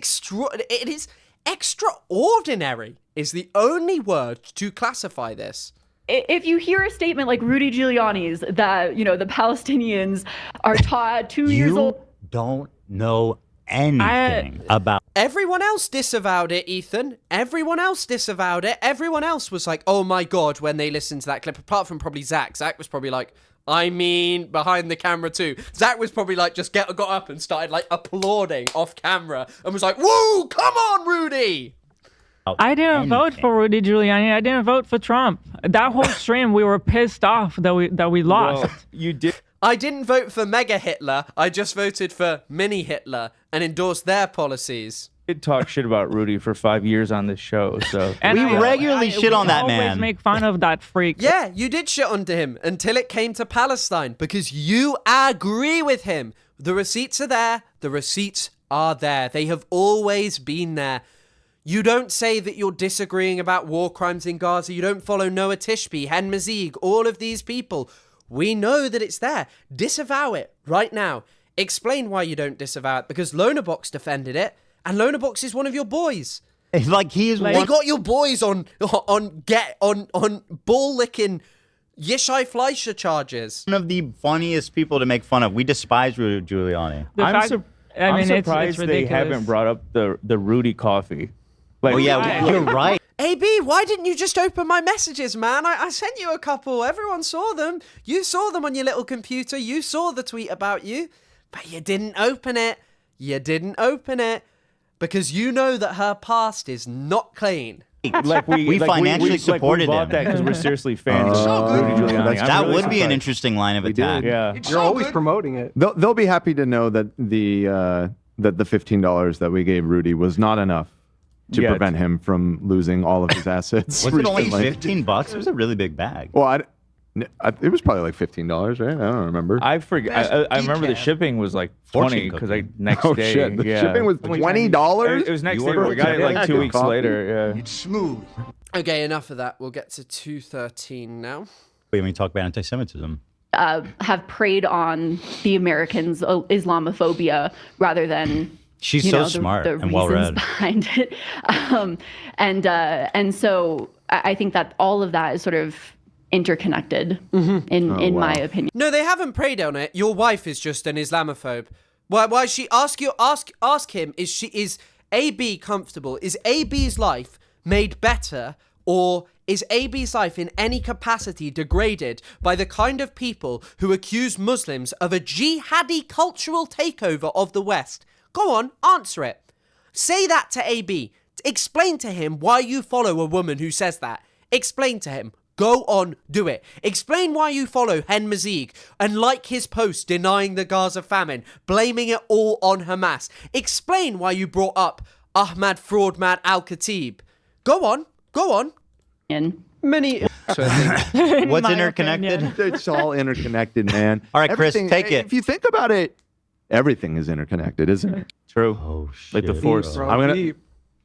extraordinary is the only word to classify this. If you hear a statement like Rudy Giuliani's that, the Palestinians are taught 2 years old. You don't know anything about. Everyone else disavowed it, Ethan. Everyone else disavowed it. Everyone else was like, oh my God, when they listened to that clip, apart from probably Zach. Zach was probably like, behind the camera too. Zach was probably like, just got up and started like applauding off camera and was like, woo, come on, Rudy. I didn't vote for Rudy Giuliani. I didn't vote for Trump. That whole stream, we were pissed off that we lost. Well, you did. I didn't vote for Mega Hitler. I just voted for Mini Hitler and endorsed their policies. Did talk shit about Rudy for 5 years on this show, so and we regularly shit on that man. Always make fun of that freak. Yeah, you did shit onto him until it came to Palestine because you agree with him. The receipts are there. The receipts are there. They have always been there. You don't say that you're disagreeing about war crimes in Gaza. You don't follow Noah Tishby, Hen Mazig, all of these people. We know that it's there. Disavow it right now. Explain why you don't disavow it, because Lonerbox defended it, and Lonerbox is one of your boys. It's like he is. They got your boys on ball licking Yishai Fleischer charges. One of the funniest people to make fun of. We despise Rudy Giuliani. I'm surprised they haven't brought up the Rudy coffee. Like, you're right. AB, why didn't you just open my messages, man? I sent you a couple. Everyone saw them. You saw them on your little computer. You saw the tweet about you, but you didn't open it. Because you know that her past is not clean. Like we financially supported bought that because we're seriously fans of Rudy Giuliani. That would be an interesting line of attack. Yeah, you're always promoting it. They'll be happy to know that the that the $15 that we gave Rudy was not enough to prevent him from losing all of his assets. Was it only $15? It was a really big bag. Well, it was probably like $15, right? I don't remember. I forget. I remember the shipping was like 20 because next day. Shit. The shipping was $20? It was next day. We got it like 2 weeks later. Yeah. It's smooth. Okay, enough of that. We'll get to 213 now. When we talk about anti-Semitism. Have preyed on the Americans' Islamophobia rather than she's so smart the and well-read behind it. And so I think that all of that is sort of interconnected in my opinion. No, they haven't preyed on it. Your wife is just an Islamophobe. Why she ask him, is AB comfortable? Is AB's life made better, or is AB's life in any capacity degraded by the kind of people who accuse Muslims of a jihadi cultural takeover of the West? Go on, answer it. Say that to AB. Explain to him why you follow a woman who says that. Explain to him. Go on, do it. Explain why you follow Hen Mazig and like his post denying the Gaza famine, blaming it all on Hamas. Explain why you brought up Ahmad Fraudman Al-Khatib. Go on. Many. What's interconnected? It's all interconnected, man. All right, Chris, take it. If you think about it, everything is interconnected, isn't it? True. Oh, shit. Like the Force. I don't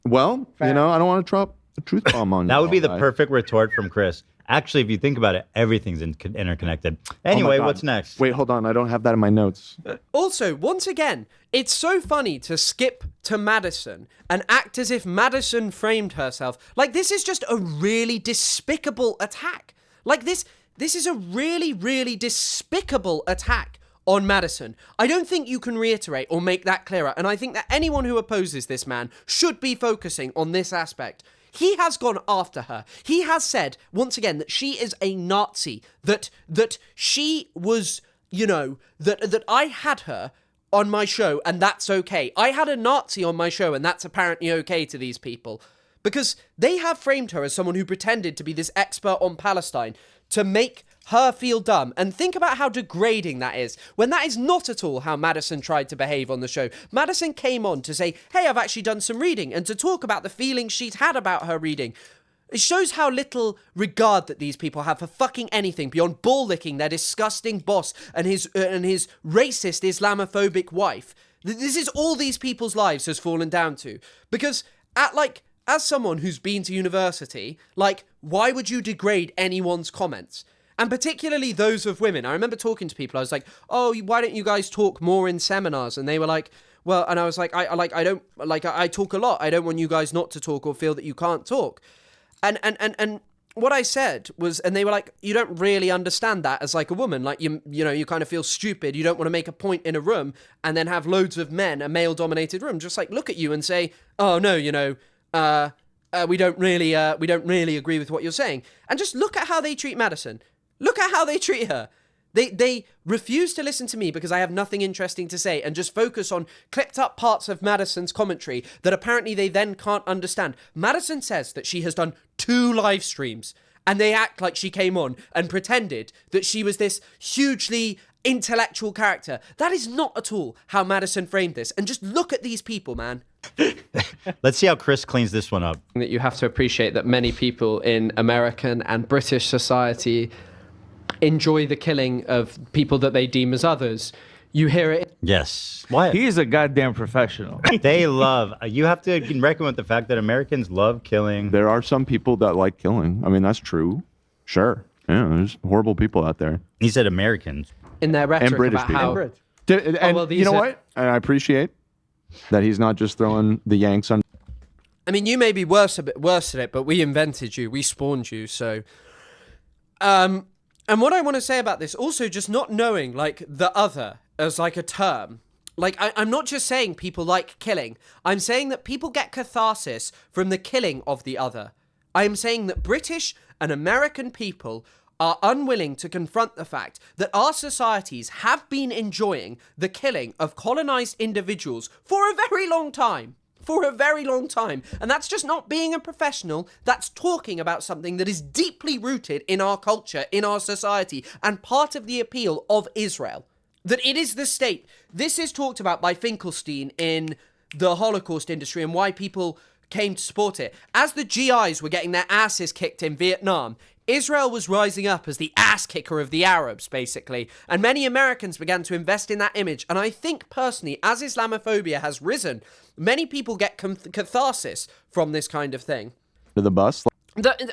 want to drop a truth bomb on you. That would be the perfect retort from Chris. Actually, if you think about it, everything's interconnected. Anyway, what's next? Wait, hold on. I don't have that in my notes. Also, once again, it's so funny to skip to Madison and act as if Madison framed herself. Like, this is just a really despicable attack. Like, this is a really, really despicable attack on Madison. I don't think you can reiterate or make that clearer, and I think that anyone who opposes this man should be focusing on this aspect. He has gone after her. He has said, once again, that she is a Nazi, that she was, that I had her on my show and that's okay. I had a Nazi on my show and that's apparently okay to these people. Because they have framed her as someone who pretended to be this expert on Palestine to make her feel dumb. And think about how degrading that is, when that is not at all how Madison tried to behave on the show. Madison came on to say, hey, I've actually done some reading, and to talk about the feelings she'd had about her reading. It shows how little regard that these people have for fucking anything beyond ball-licking their disgusting boss and his racist Islamophobic wife. This is all these people's lives has fallen down to. Because as someone who's been to university, why would you degrade anyone's comments? And particularly those of women. I remember talking to people. I was like, "Oh, why don't you guys talk more in seminars?" And they were like, "Well," and I was like, I talk a lot. I don't want you guys not to talk or feel that you can't talk." And what I said was, and they were like, "You don't really understand that as like a woman. Like you kind of feel stupid. You don't want to make a point in a room and then have loads of men, a male-dominated room, just like look at you and say, "Oh no, we don't really agree with what you're saying." And just look at how they treat Madison. Look at how they treat her. They refuse to listen to me because I have nothing interesting to say and just focus on clipped up parts of Madison's commentary that apparently they then can't understand. Madison says that she has done 2 live streams and they act like she came on and pretended that she was this hugely intellectual character. That is not at all how Madison framed this. And just look at these people, man. Let's see how Chris cleans this one up. That you have to appreciate that many people in American and British society enjoy the killing of people that they deem as others. You hear it. Yes. Why? He's a goddamn professional. They love. You have to reckon with the fact that Americans love killing. There are some people that like killing. I mean, that's true. Sure. Yeah, there's horrible people out there. He said Americans. In their rhetoric and British about people. how... And you know what? And I appreciate that he's not just throwing the Yanks on. I mean, you may be a bit worse at it, but we invented you. We spawned you, so... And what I want to say about this, also just not knowing, the other as, a term. I'm not just saying people like killing. I'm saying that people get catharsis from the killing of the other. I am saying that British and American people are unwilling to confront the fact that our societies have been enjoying the killing of colonized individuals for a very long time. For a very long time. And that's just not being a professional. That's talking about something that is deeply rooted in our culture, in our society, and part of the appeal of Israel. that it is the state. This is talked about by Finkelstein in the Holocaust industry and why people came to support it. As the GIs were getting their asses kicked in Vietnam, Israel was rising up as the ass kicker of the Arabs, basically, and many Americans began to invest in that image. And I think, personally, as Islamophobia has risen, many people get catharsis from this kind of thing. To the bus?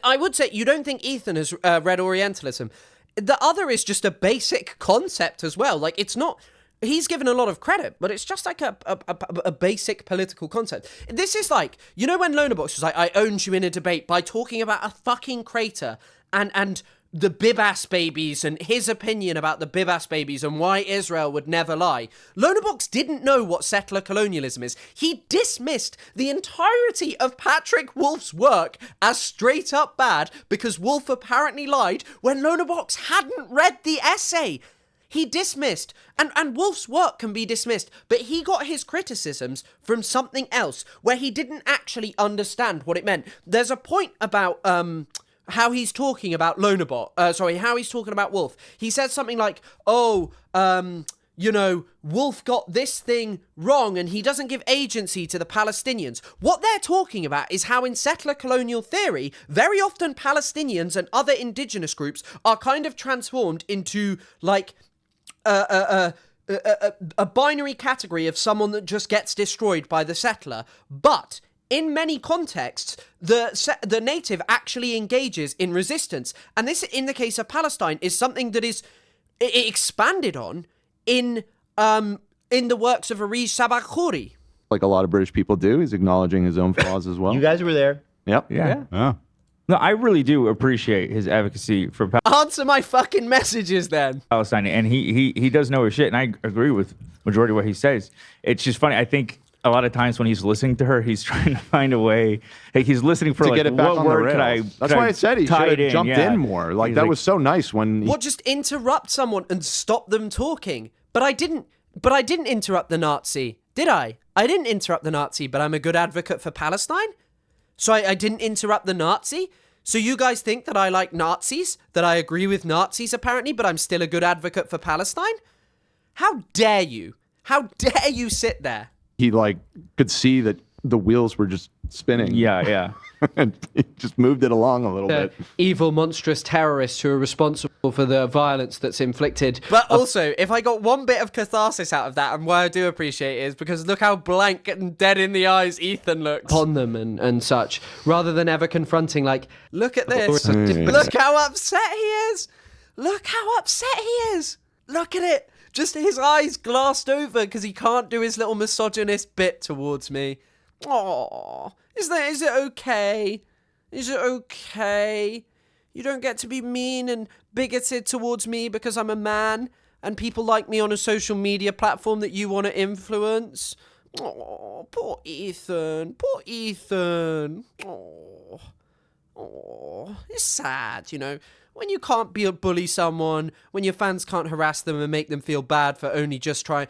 I would say, you don't think Ethan has read Orientalism. The other is just a basic concept as well. Like, it's not... He's given a lot of credit, but it's just like a basic political concept. This is like, you know when Lonerbox was like, I owned you in a debate by talking about a fucking crater and the Bibas babies and his opinion about the Bibas babies and why Israel would never lie. Lonerbox didn't know what settler colonialism is. He dismissed the entirety of Patrick Wolf's work as straight up bad because Wolf apparently lied when Lonerbox hadn't read the essay. He dismissed, and Wolf's work can be dismissed, but he got his criticisms from something else where he didn't actually understand what it meant. There's a point about how he's talking about how he's talking about Wolf. He said something like, you know, Wolf got this thing wrong and he doesn't give agency to the Palestinians. What they're talking about is how in settler colonial theory, very often Palestinians and other indigenous groups are kind of transformed into, like, a binary category of someone that just gets destroyed by the settler. But in many contexts, the native actually engages in resistance. And this, in the case of Palestine, is something that is expanded on in the works of Arish Sabakhouri. Like a lot of British people do, he's acknowledging his own flaws as well. You guys were there. Yep. Yeah. Oh. No, I really do appreciate his advocacy for Answer my fucking messages then. Palestine, and he does know his shit, and I agree with majority of what he says. It's just funny. I think a lot of times when he's listening to her, he's trying to find a way. Like he's listening for to like, get it back what on the word rails. could I? That's why I said he should have jumped in more. Like He's that was so nice when. What, just interrupt someone and stop them talking? But I didn't interrupt the Nazi, did I? I didn't interrupt the Nazi, but I'm a good advocate for Palestine. So I didn't interrupt the Nazi. So you guys think that I like Nazis, that I agree with Nazis apparently, but I'm still a good advocate for Palestine? How dare you? How dare you sit there? He like could see that the wheels were just spinning. Yeah. And he just moved it along a little bit. Evil, monstrous terrorists who are responsible for the violence that's inflicted. But also, if I got one bit of catharsis out of that, and why I do appreciate it is because look how blank and dead in the eyes Ethan looks upon them and such, rather than ever confronting, like, look at this. Look how upset he is. Look how upset he is. Look at it. Just his eyes glassed over because he can't do his little misogynist bit towards me. Aww. Is it okay? Is it okay? You don't get to be mean and bigoted towards me because I'm a man and people like me on a social media platform that you want to influence? Oh, poor Ethan. Poor Ethan. Oh, it's sad, you know. When you can't bully someone, when your fans can't harass them and make them feel bad for only just trying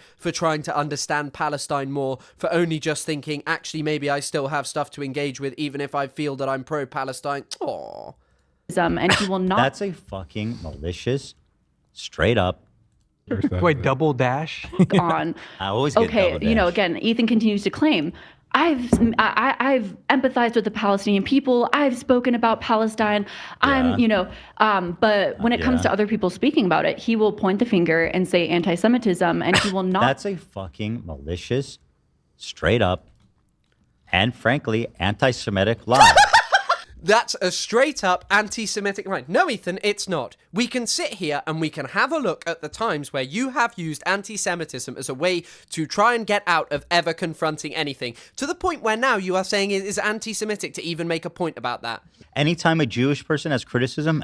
to understand Palestine more, for only just thinking, actually, maybe I still have stuff to engage with, even if I feel that I'm pro-Palestine. Aww. And he will not. That's a fucking malicious, straight up. Wait, double dash? On. I always get okay, double dash. you know, again, Ethan continues to claim, I've empathized with the Palestinian people. I've spoken about Palestine. I'm, you know, but when it comes to other people speaking about it, he will point the finger and say anti-Semitism, and he will not. That's a fucking malicious, straight up, and frankly, anti-Semitic lie. That's a straight-up anti-Semitic line. No, Ethan, it's not. We can sit here and we can have a look at the times where you have used anti-Semitism as a way to try and get out of ever confronting anything, to the point where now you are saying it is anti-Semitic to even make a point about that. Anytime a Jewish person has criticism,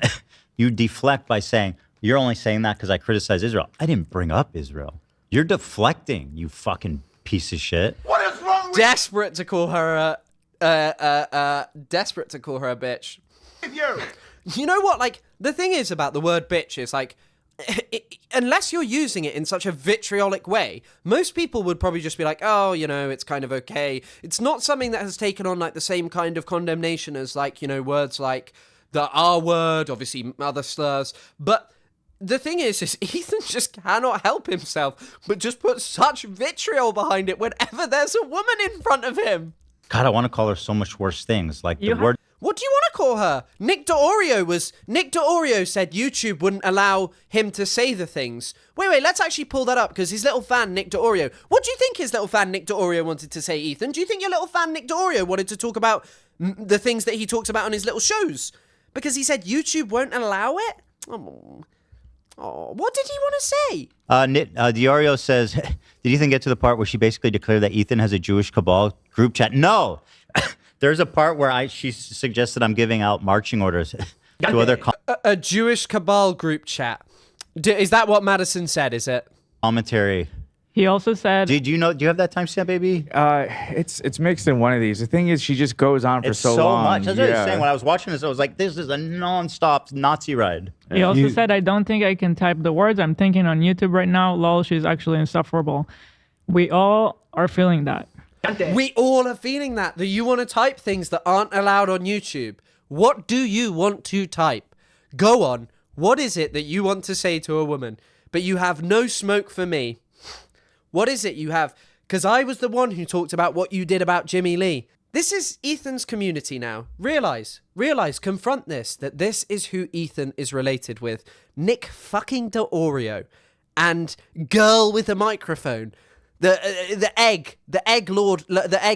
you deflect by saying, you're only saying that because I criticize Israel. I didn't bring up Israel. You're deflecting, you fucking piece of shit. What is wrong with Desperate to call her desperate to call her a bitch. You know what? Like, the thing is about the word bitch is, like, unless you're using it in such a vitriolic way, most people would probably just be like, oh, you know, it's kind of okay. It's not something that has taken on, like, the same kind of condemnation as, like, you know, words like the R word, obviously other slurs. But The thing is Ethan just cannot help himself, but just put such vitriol behind it whenever there's a woman in front of him. God, I want to call her so much worse things. Like the word. What do you want to call her? Nick DeOrio said YouTube wouldn't allow him to say the things. Wait, let's actually pull that up, because his little fan, Nick DeOrio. What do you think his little fan, Nick DeOrio, wanted to say, Ethan? Do you think your little fan, Nick DeOrio, wanted to talk about the things that he talks about on his little shows? Because he said YouTube won't allow it? Oh, what did he want to say? DeOrio says, did Ethan get to the part where she basically declared that Ethan has a Jewish cabal group chat? No. There's a part where she suggested I'm giving out marching orders to other a Jewish cabal group chat. Is that what Madison said, is it? Commentary. He also said... Do you have that timestamp, baby? It's mixed in one of these. The thing is, she just goes on for so long. Much. That's what I was saying. When I was watching this, I was like, this is a non-stop Nazi ride. He also said, I don't think I can type the words. I'm thinking on YouTube right now. Lol, she's actually insufferable. We all are feeling that. We all are feeling that you want to type things that aren't allowed on YouTube. What do you want to type? Go on. What is it that you want to say to a woman? But you have no smoke for me. What is it you have? Because I was the one who talked about what you did about Jimmy Lee. This is Ethan's community now. Realize, confront this, that this is who Ethan is related with. Nick fucking DeOrio. And girl with a microphone. The egg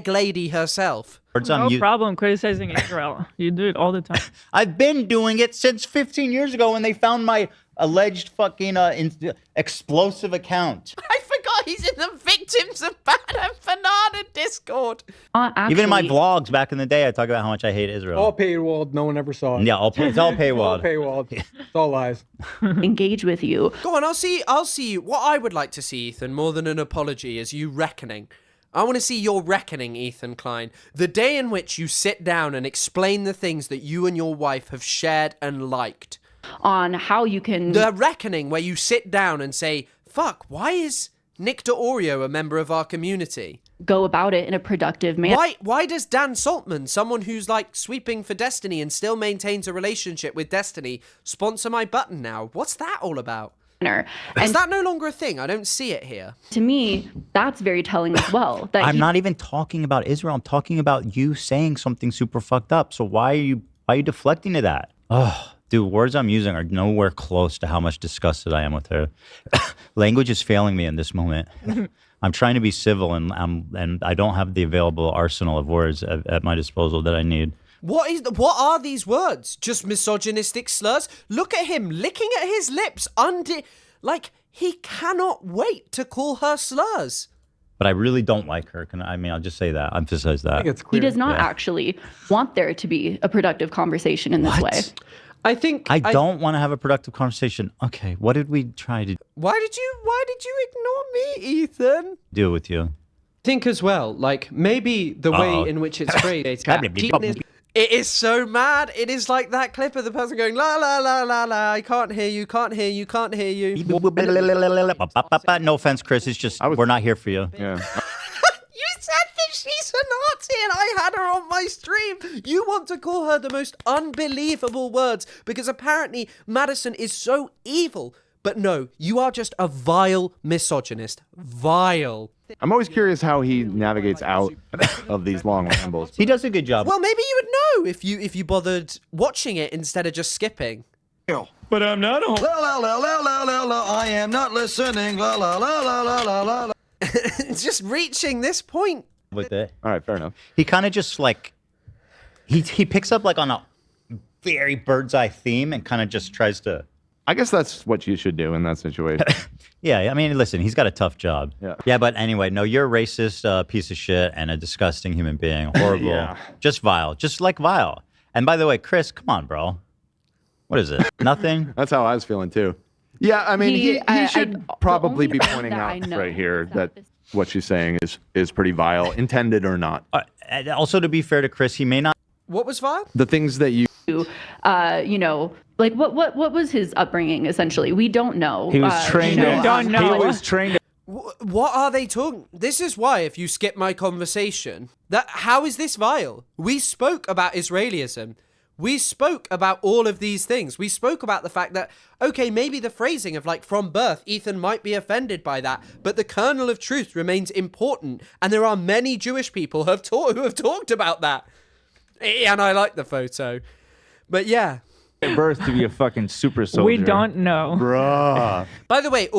lady herself. No problem criticizing Israel. You do it all the time. I've been doing it since 15 years ago when they found my alleged fucking explosive account. I forgot he's in the Victims of Bad and Fanana Discord. Even in my vlogs back in the day, I talk about how much I hate Israel. All paywalled. No one ever saw it. Yeah, it's all paywalled. All paywalled. It's all lies. Engage with you. Go on, I'll see you. What I would like to see, Ethan, more than an apology, is you reckoning. I want to see your reckoning, Ethan Klein. The day in which you sit down and explain the things that you and your wife have shared and liked. On how you can... The reckoning where you sit down and say, fuck, why is Nick DeOrio a member of our community? Go about it in a productive manner. Why does Dan Saltman, someone who's like sweeping for Destiny and still maintains a relationship with Destiny, sponsor my button now? What's that all about? Is that no longer a thing? I don't see it here. To me, that's very telling as well. That I'm not even talking about Israel. I'm talking about you saying something super fucked up. So why are you deflecting to that? Oh, dude, words I'm using are nowhere close to how much disgusted I am with her. Language is failing me in this moment. I'm trying to be civil, and I don't have the available arsenal of words at my disposal that I need. What are these words? Just misogynistic slurs? Look at him licking at his lips like he cannot wait to call her slurs. But I really don't like her. I'll just say that. Emphasize that. He does not actually want there to be a productive conversation in this way. I think I don't want to have a productive conversation. Okay, what did we try to? Why did you ignore me, Ethan? Deal with you. Think as well, like maybe the way in which it's phrased. It is so mad. It is like that clip of the person going, la, la, la, la, la, I can't hear you, can't hear you, can't hear you. No offense, Chris. It's just, we're not here for you. Yeah. You said that she's a Nazi and I had her on my stream. You want to call her the most unbelievable words because apparently Madison is so evil. But no, you are just a vile misogynist. Vile. I'm always curious how he navigates out of these long rambles. He does a good job. Well, maybe you would know if you bothered watching it instead of just skipping. But I'm not home. La la la la la la la. I am not listening. La la la la la la la. It's just reaching this point. With it. All right, fair enough. He kind of just like he picks up like on a very bird's eye theme and kind of just tries to. I guess that's what you should do in that situation. Yeah, I mean, listen, he's got a tough job. Yeah. Yeah, but anyway, no, you're a racist piece of shit and a disgusting human being. Horrible. Yeah. Just vile. Just like vile. And by the way, Chris, come on, bro. What is it? Nothing? That's how I was feeling too. Yeah, I mean, he should probably be pointing out right here that what she's saying is pretty vile, intended or not. Also, to be fair to Chris, he may not. What was vile? The things that you like what was his upbringing? Essentially, we don't know. He was trained. He was trained. What are they talking? This is why, if you skip my conversation, how is this vile? We spoke about Israelism. we spoke about all of these things. We spoke about the fact that, okay, maybe the phrasing of like from birth, Ethan might be offended by that, but the kernel of truth remains important. And there are many Jewish people who have talked about that. And I like the photo. But yeah. Birth to be a fucking super soldier. We don't know. Bruh. By the way,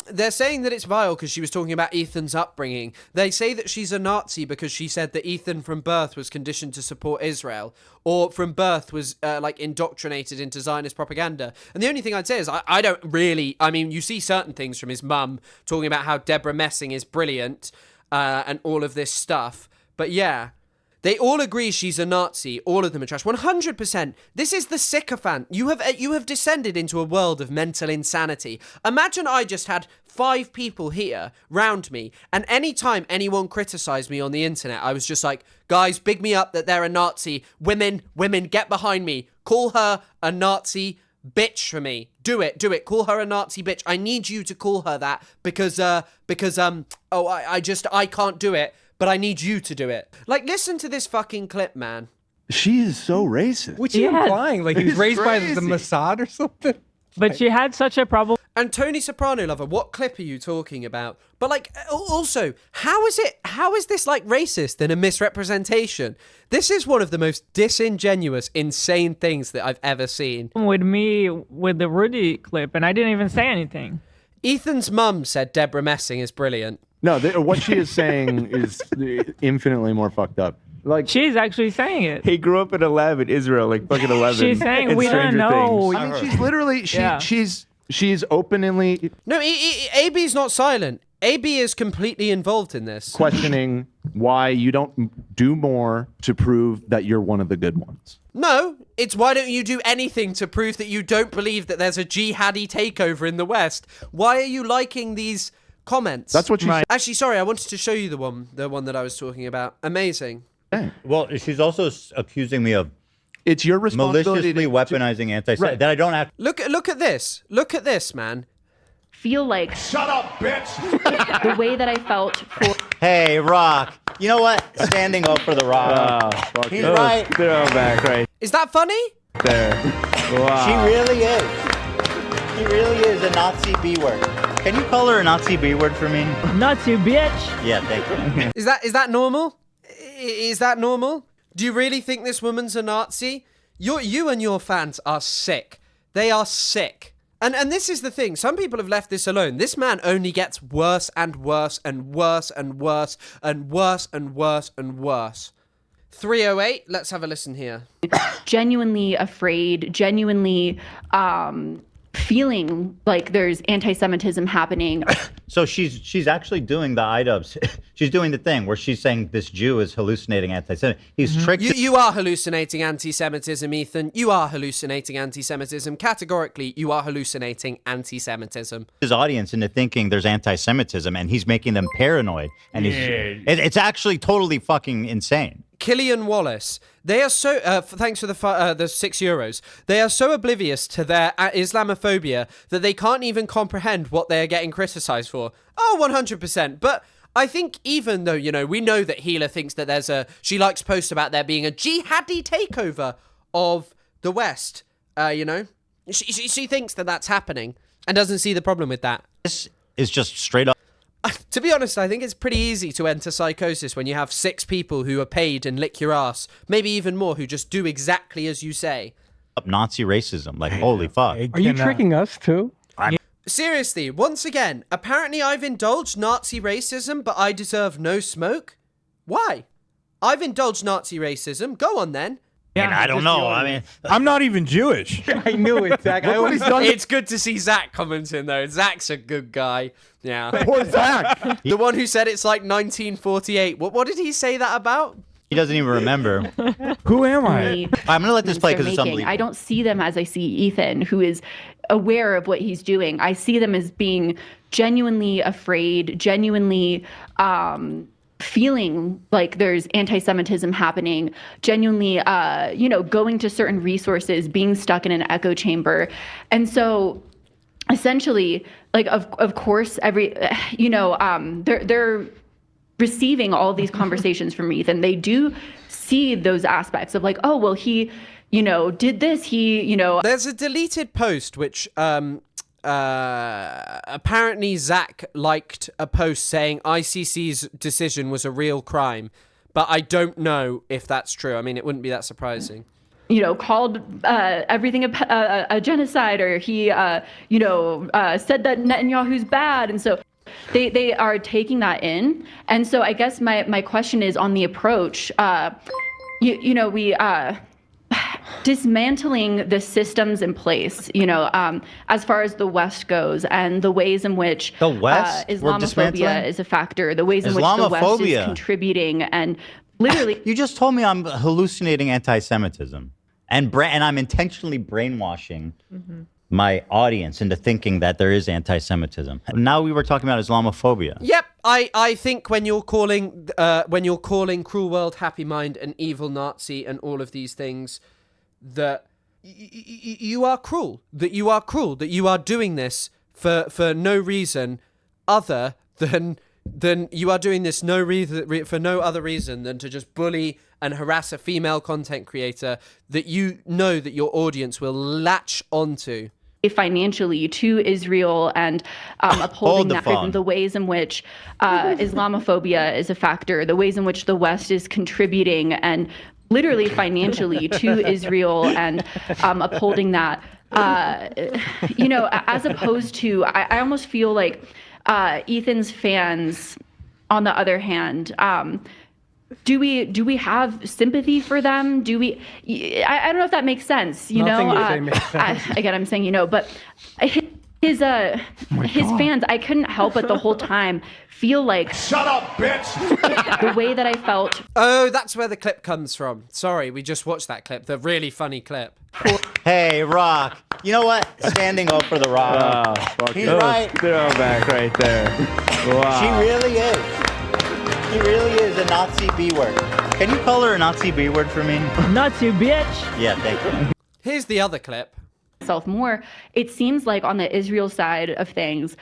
they're saying that it's vile because she was talking about Ethan's upbringing. They say that she's a Nazi because she said that Ethan from birth was conditioned to support Israel, or from birth was like indoctrinated into Zionist propaganda. And the only thing I'd say is I don't really, I mean, you see certain things from his mum talking about how Deborah Messing is brilliant and all of this stuff. But yeah. They all agree she's a Nazi. All of them are trash. 100%. This is the sycophant. You have descended into a world of mental insanity. Imagine I just had 5 people here round me, and any time anyone criticized me on the internet, I was just like, guys, big me up that they're a Nazi. Women, get behind me. Call her a Nazi bitch for me. Do it. Call her a Nazi bitch. I need you to call her that because I can't do it. But I need you to do it. Like, listen to this fucking clip, man. She is so racist. What's he implying? Like he was raised by the Mossad or something? But she had such a problem. And Tony Soprano lover, what clip are you talking about? But like, also, how is this like racist and a misrepresentation? This is one of the most disingenuous, insane things that I've ever seen. With me, with the Rudy clip, and I didn't even say anything. Ethan's mum said Deborah Messing is brilliant. No, what she is saying is infinitely more fucked up. Like she's actually saying it. He grew up in a lab in Israel, like fucking 11. She's saying we don't know. I mean, she's literally she's openly. No, AB's not silent. AB is completely involved in this. Questioning why you don't do more to prove that you're one of the good ones. No, it's why don't you do anything to prove that you don't believe that there's a jihadi takeover in the West? Why are you liking these comments? That's what she's Actually, sorry, I wanted to show you the one that I was talking about. Amazing. Well, she's also accusing me of it's your responsibility maliciously weaponizing anti-Semitism that I don't have. Look at this. Look at this, man. Feel like shut up, bitch. The way that I felt for. Hey, Rock. You know what? Standing up for the Rock. He's right. Throwback, right? Is that funny? There. Wow. She really is. She really is a Nazi B word. Can you call her a Nazi B word for me? Nazi bitch. Yeah, thank you. Is that normal? Is that normal? Do you really think this woman's a Nazi? You and your fans are sick. They are sick. And this is the thing. Some people have left this alone. This man only gets worse and worse and worse and worse and worse and worse and worse. 308, let's have a listen here. Genuinely afraid, genuinely feeling like there's anti-Semitism happening. So she's actually doing the IDubs. She's doing the thing where she's saying this Jew is hallucinating anti-Semitism. He's tricked. You are hallucinating anti-Semitism, Ethan. You are hallucinating anti-Semitism. Categorically, you are hallucinating anti-Semitism. His audience into thinking there's anti-Semitism, and he's making them paranoid. And it's actually totally fucking insane. Killian Wallace. They are so, thanks for the €6. They are so oblivious to their Islamophobia that they can't even comprehend what they are getting criticized for. Oh, 100%. But I think even though, we know that Hila thinks that she likes posts about there being a jihadi takeover of the West, she thinks that that's happening and doesn't see the problem with that. This is just straight up. To be honest, I think it's pretty easy to enter psychosis when you have 6 people who are paid and lick your ass, maybe even more, who just do exactly as you say. Nazi racism, like holy fuck. Are you tricking us too? Seriously, once again, apparently I've indulged Nazi racism, but I deserve no smoke? Why? I've indulged Nazi racism. Go on then. Yeah, and I don't know. I mean, I'm not even Jewish. I knew it, Zach. It's good to see Zach commenting, though. Zach's a good guy. Yeah. Poor Zach. The one who said it's like 1948. What did he say that about? He doesn't even remember. Who am I? I'm going to let this play because it's unbelievable. I don't see them as I see Ethan, who is aware of what he's doing. I see them as being genuinely afraid, genuinely feeling like there's anti-Semitism happening, genuinely, going to certain resources, being stuck in an echo chamber. And so essentially, like, of course, they're receiving all these conversations from Ethan. They do see those aspects of like, oh, well, he, did this, There's a deleted post which apparently Zach liked a post saying ICC's decision was a real crime, but I don't know if that's true. I mean, it wouldn't be that surprising. Called everything a genocide, or he, said that Netanyahu's bad. And so they are taking that in. And so I guess my question is on the approach. We dismantling the systems in place, as far as the West goes, and the ways in which the West Islamophobia is a factor, the ways in which the West is contributing, and literally. You just told me I'm hallucinating anti-Semitism, and I'm intentionally brainwashing my audience into thinking that there is anti-Semitism. Now we were talking about Islamophobia. Yep, I think when you're calling Cruel World, Happy Mind an evil Nazi and all of these things, that you are cruel, that you are doing this for no reason other than you are doing this for no other reason than to just bully and harass a female content creator that that your audience will latch onto financially to Israel, and upholding the ways in which Islamophobia is a factor, the ways in which the West is contributing and literally financially to Israel, and upholding that, as opposed to, I almost feel like Ethan's fans, on the other hand, do we have sympathy for them? Do we? I don't know if that makes sense. Nothing you say makes sense. Again, I'm saying but his fans, I couldn't help but the whole time feel like, shut up, bitch. The way that I felt. Oh, that's where the clip comes from. Sorry, we just watched that clip. The really funny clip. Hey, Rock. You know what? Standing up for the Rock. He's right. Throwback right there. Wow. She really is. He really is a Nazi B word. Can you call her a Nazi B word for me? Nazi bitch. Yeah, thank you. Here's the other clip. More. It seems like on the Israel side of things,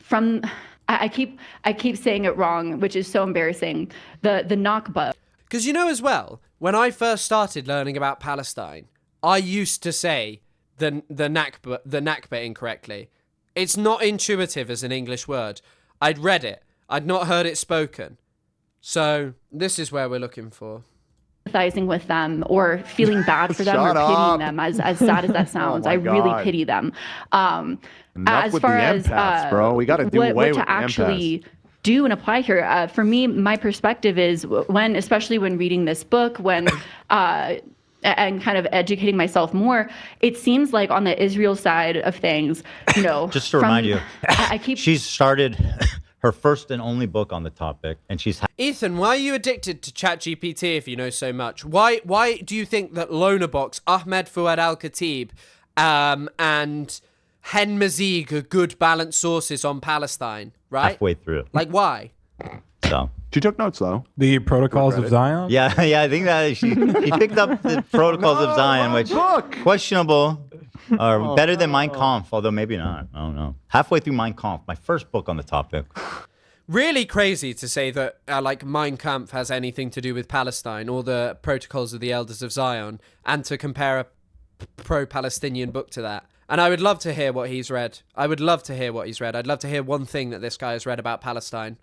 from I keep saying it wrong, which is so embarrassing. The Nakba. Because as well, when I first started learning about Palestine, I used to say the Nakba incorrectly. It's not intuitive as an English word. I'd read it. I'd not heard it spoken. So this is where we're looking for. Sympathizing with them or feeling bad for them or pitying them, as sad as that sounds. I really pity them. As far as bro, we got to do away what with to actually do and apply here. For me, my perspective is especially when reading this book, and kind of educating myself more, it seems like on the Israel side of things, just to remind you, she's started her first and only book on the topic, and she's Ethan, why are you addicted to ChatGPT if you know so much? Why do you think that Lonerbox, Ahmed Fuad Al-Khatib, and Hen Mazig are good balanced sources on Palestine, right? Halfway through. Like, why? So she took notes though. The Protocols of Zion? Yeah, I think that she picked up the Protocols of Zion, which questionable. Or better than Mein Kampf, although maybe not. I don't know. Halfway through Mein Kampf, my first book on the topic. Really crazy to say that Mein Kampf has anything to do with Palestine or the Protocols of the Elders of Zion, and to compare a pro-Palestinian book to that. And I would love to hear what he's read. I'd love to hear one thing that this guy has read about Palestine.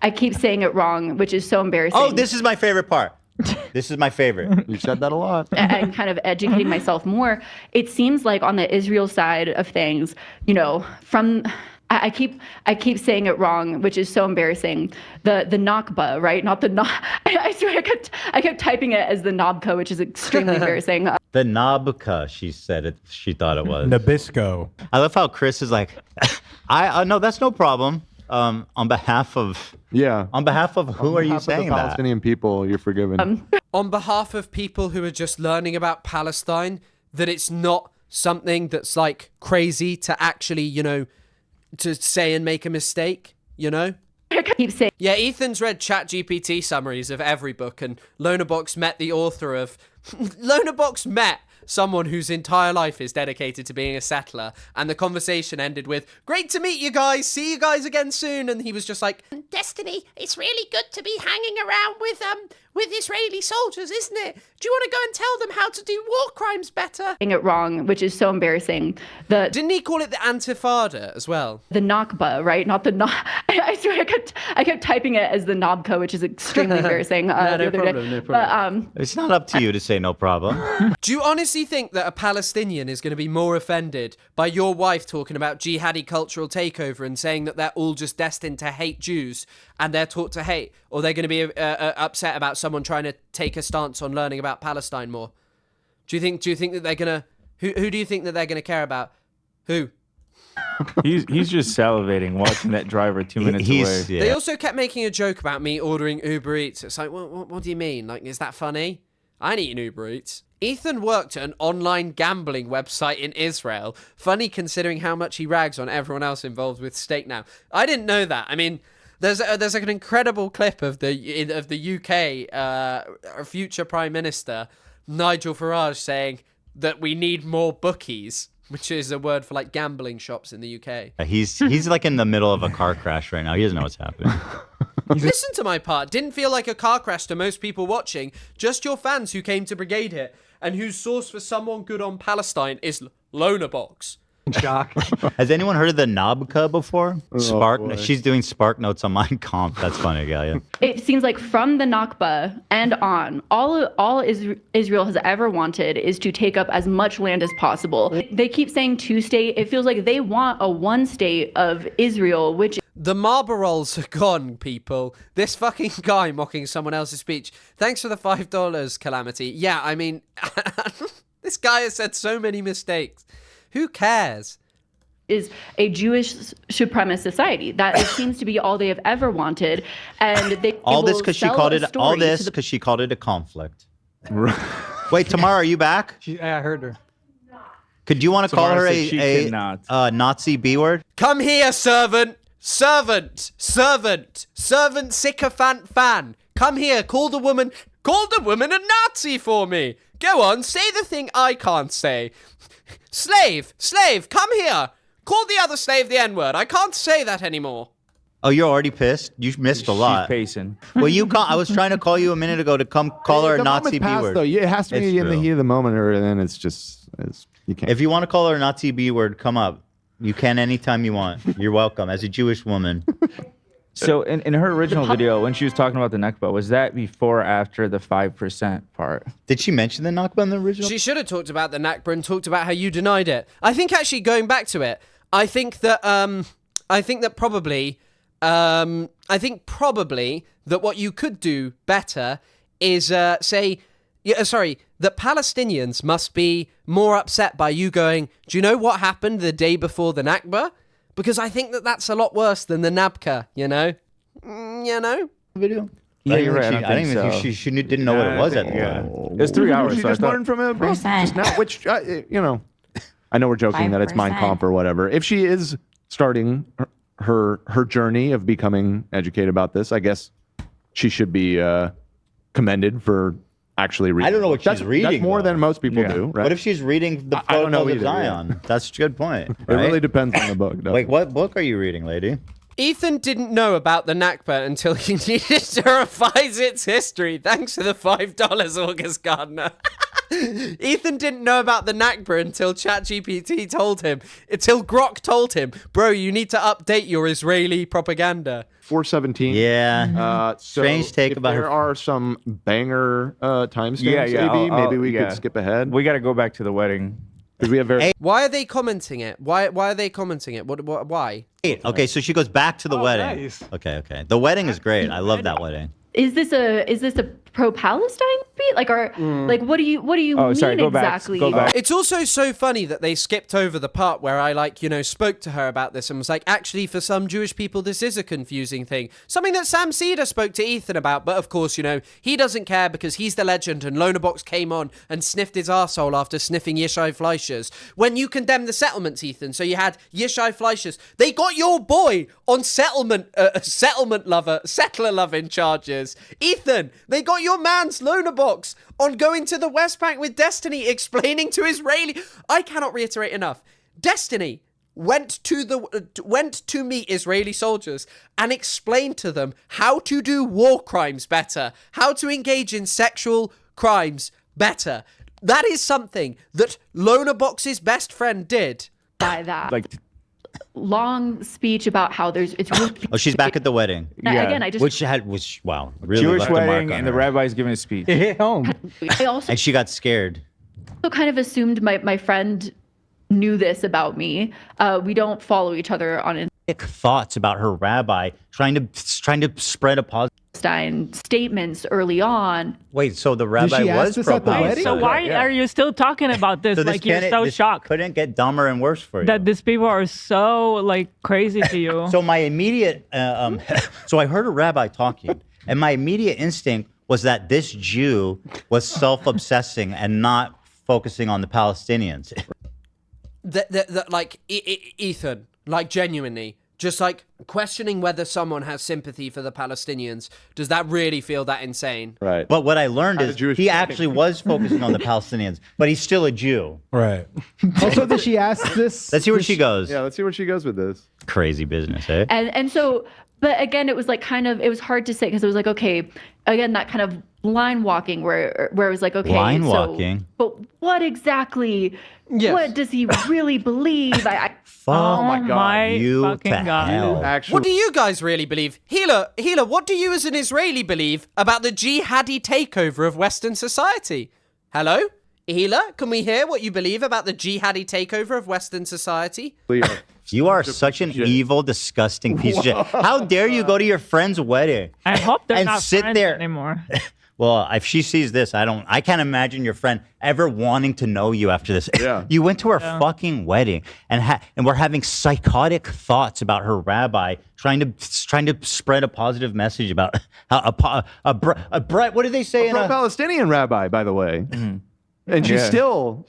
I keep saying it wrong, which is so embarrassing. Oh, this is my favorite part. This is my favorite. You've said that a lot. And kind of educating myself more. It seems like on the Israel side of things, from I keep saying it wrong, which is so embarrassing. The Nakba, right? Not the I swear I kept typing it as the Nabka, which is extremely embarrassing. The Nabka, she said it. She thought it was Nabisco. I love how Chris is like, I no, that's no problem. On behalf of who are you saying the Palestinian people, you're forgiven. On behalf of people who are just learning about Palestine, that it's not something that's like crazy to actually, to say and make a mistake, I keep saying. Yeah, Ethan's read ChatGPT summaries of every book, and Lonerbox met the author of Lonerbox met someone whose entire life is dedicated to being a settler, and the conversation ended with, "Great to meet you guys, see you guys again soon," and he was just like, "Destiny, it's really good to be hanging around with Israeli soldiers, isn't it? Do you want to go and tell them how to do war crimes better? Getting it wrong, which is so embarrassing. Didn't he call it the Antifada as well? The Nakba, right? Not the I swear I kept typing it as the Nobka, which is extremely embarrassing. No problem. But, it's not up to you to say no problem. Do you honestly think that a Palestinian is going to be more offended by your wife talking about jihadi cultural takeover and saying that they're all just destined to hate Jews and they're taught to hate, or they're going to be upset about someone trying to take a stance on learning about Palestine more? Do you think that they're going to... Who do you think that they're going to care about? Who? He's just salivating watching that driver 2 minutes away. Yeah. They also kept making a joke about me ordering Uber Eats. It's like, what do you mean? Like, is that funny? I ain't eating Uber Eats. Ethan worked at an online gambling website in Israel. Funny considering how much he rags on everyone else involved with Steak Now. I didn't know that. I mean, there's like an incredible clip of the UK future Prime Minister Nigel Farage saying that we need more bookies, which is a word for like gambling shops in the UK. He's like in the middle of a car crash right now. He doesn't know what's happening. Listen to my part. Didn't feel like a car crash to most people watching. Just your fans who came to Brigade Hit and whose source for someone good on Palestine is Loner Box. Shock. Has anyone heard of the Nobka before? Spark. boy. She's doing Spark Notes on Mein Kampf. That's funny, yeah. it seems like from the Nakba and on, all Israel has ever wanted is to take up as much land as possible. They keep saying two-state. It feels like they want a one-state of Israel, which... The Marlboros are gone, people. This fucking guy mocking someone else's speech. Thanks for the $5, Calamity. Yeah, I mean, this guy has said so many mistakes. Who cares? Is a Jewish supremacist society. That it seems to be all they have ever wanted. And they all this because she called it a conflict. Wait, Tamara, are you back? I heard her. Could you want to call her a Nazi B word? Come here, servant. Servant, sycophant fan. Come here, call the woman a Nazi for me. Go on, say the thing I can't say. Slave, come here. Call the other slave the N-word. I can't say that anymore. Oh, you're already pissed? You missed a lot. She's pacing. Well, I was trying to call you a minute ago to come call her a Nazi B word. Though. It has to be in the heat of the moment, or then you can't. If you want to call her a Nazi B word, come up. You can anytime you want. You're welcome. As a Jewish woman. So in her original video, when she was talking about the Nakba, was that before or after the 5% part? Did she mention the Nakba in the original? She should have talked about the Nakba and talked about how you denied it. I think actually going back to it, I think probably that what you could do better is that Palestinians must be more upset by you going, do you know what happened the day before the Nakba? Because I think that's a lot worse than the Nabka, you know? Video? Yeah, you're right. I didn't even think she didn't know what it was at the time. It was 3 hours. She just learned from it just now, which, I know we're joking that it's Mein Kampf or whatever. If she is starting her journey of becoming educated about this, I guess she should be commended for actually reading. I don't know what she's reading. That's more than most people do, right? What if she's reading the Protocols of Zion? Yeah. That's a good point. It really depends on the book. Wait, what book are you reading, lady? Ethan didn't know about the Nakba until he needed to revise its history. Thanks for the $5, August Gardner. Ethan didn't know about the Nakba until ChatGPT told him, until Grok told him, bro, you need to update your Israeli propaganda. 417. Yeah. Strange take about there are some banger timestamps, maybe we could skip ahead. We got to go back to the wedding. Because we have Why are they commenting it? Why are they commenting it? Why? Okay, so she goes back to the wedding. Nice. Okay. The wedding is great. I love that wedding. Is this a pro-Palestine beat? Like, what do you mean exactly? Go back. It's also so funny that they skipped over the part where I spoke to her about this and was like, actually, for some Jewish people, this is a confusing thing. Something that Sam Cedar spoke to Ethan about, but of course, he doesn't care because he's the legend and Lonerbox came on and sniffed his arsehole after sniffing Yishai Fleischers. When you condemned the settlements, Ethan, so you had Yishai Fleischers, they got your boy on settler loving charges. Ethan, they got your man's Lonerbox on going to the West Bank with Destiny, explaining to Israeli. I cannot reiterate enough. Destiny, went to meet Israeli soldiers and explained to them how to do war crimes better, how to engage in sexual crimes better. That is something that Loner Box's best friend did. By that. Long speech about how it's really Oh, she's back at the wedding. Again, I just was wow, really Jewish left a mark wedding, on and the her. rabbi's giving a speech. It hit home. I also And she got scared. kind of assumed my friend knew this about me. We don't follow each other on Thoughts about her rabbi trying to spread a positive statements early on. Wait, so the rabbi was pro-Palestine? So why are you still talking about this? So this Like you're can't- so this shocked Couldn't get dumber and worse for you. that these people are so like crazy to you. So my immediate, so I heard a rabbi talking, and my immediate instinct was that this Jew was self-obsessing and not focusing on the Palestinians. Ethan, like genuinely, just like questioning whether someone has sympathy for the Palestinians. Does that really feel that insane? Right. But what I learned is he actually was focusing on the Palestinians, but he's still a Jew. Right. Also, did she ask this? Let's see where she goes. Yeah, let's see where she goes with this. Crazy business, eh? And so, but again, it was like it was hard to say because it was like, okay, again, that kind of line walking where it was like, okay, Line walking? But what exactly, what does he really believe? Oh my God. You fucking to God. hell. What do you guys really believe? Healer, what do you as an Israeli believe about the jihadi takeover of Western society? Hello? Healer, can we hear what you believe about the jihadi takeover of Western society? You are such an evil, disgusting piece of shit. How dare you go to your friend's wedding? I hope they're and not sit friends there anymore. Well, if she sees this, I can't imagine your friend ever wanting to know you after this. Yeah. You went to her fucking wedding and we're having psychotic thoughts about her rabbi trying to spread a positive message about how what did they say? A pro-Palestinian rabbi, by the way. And she's still.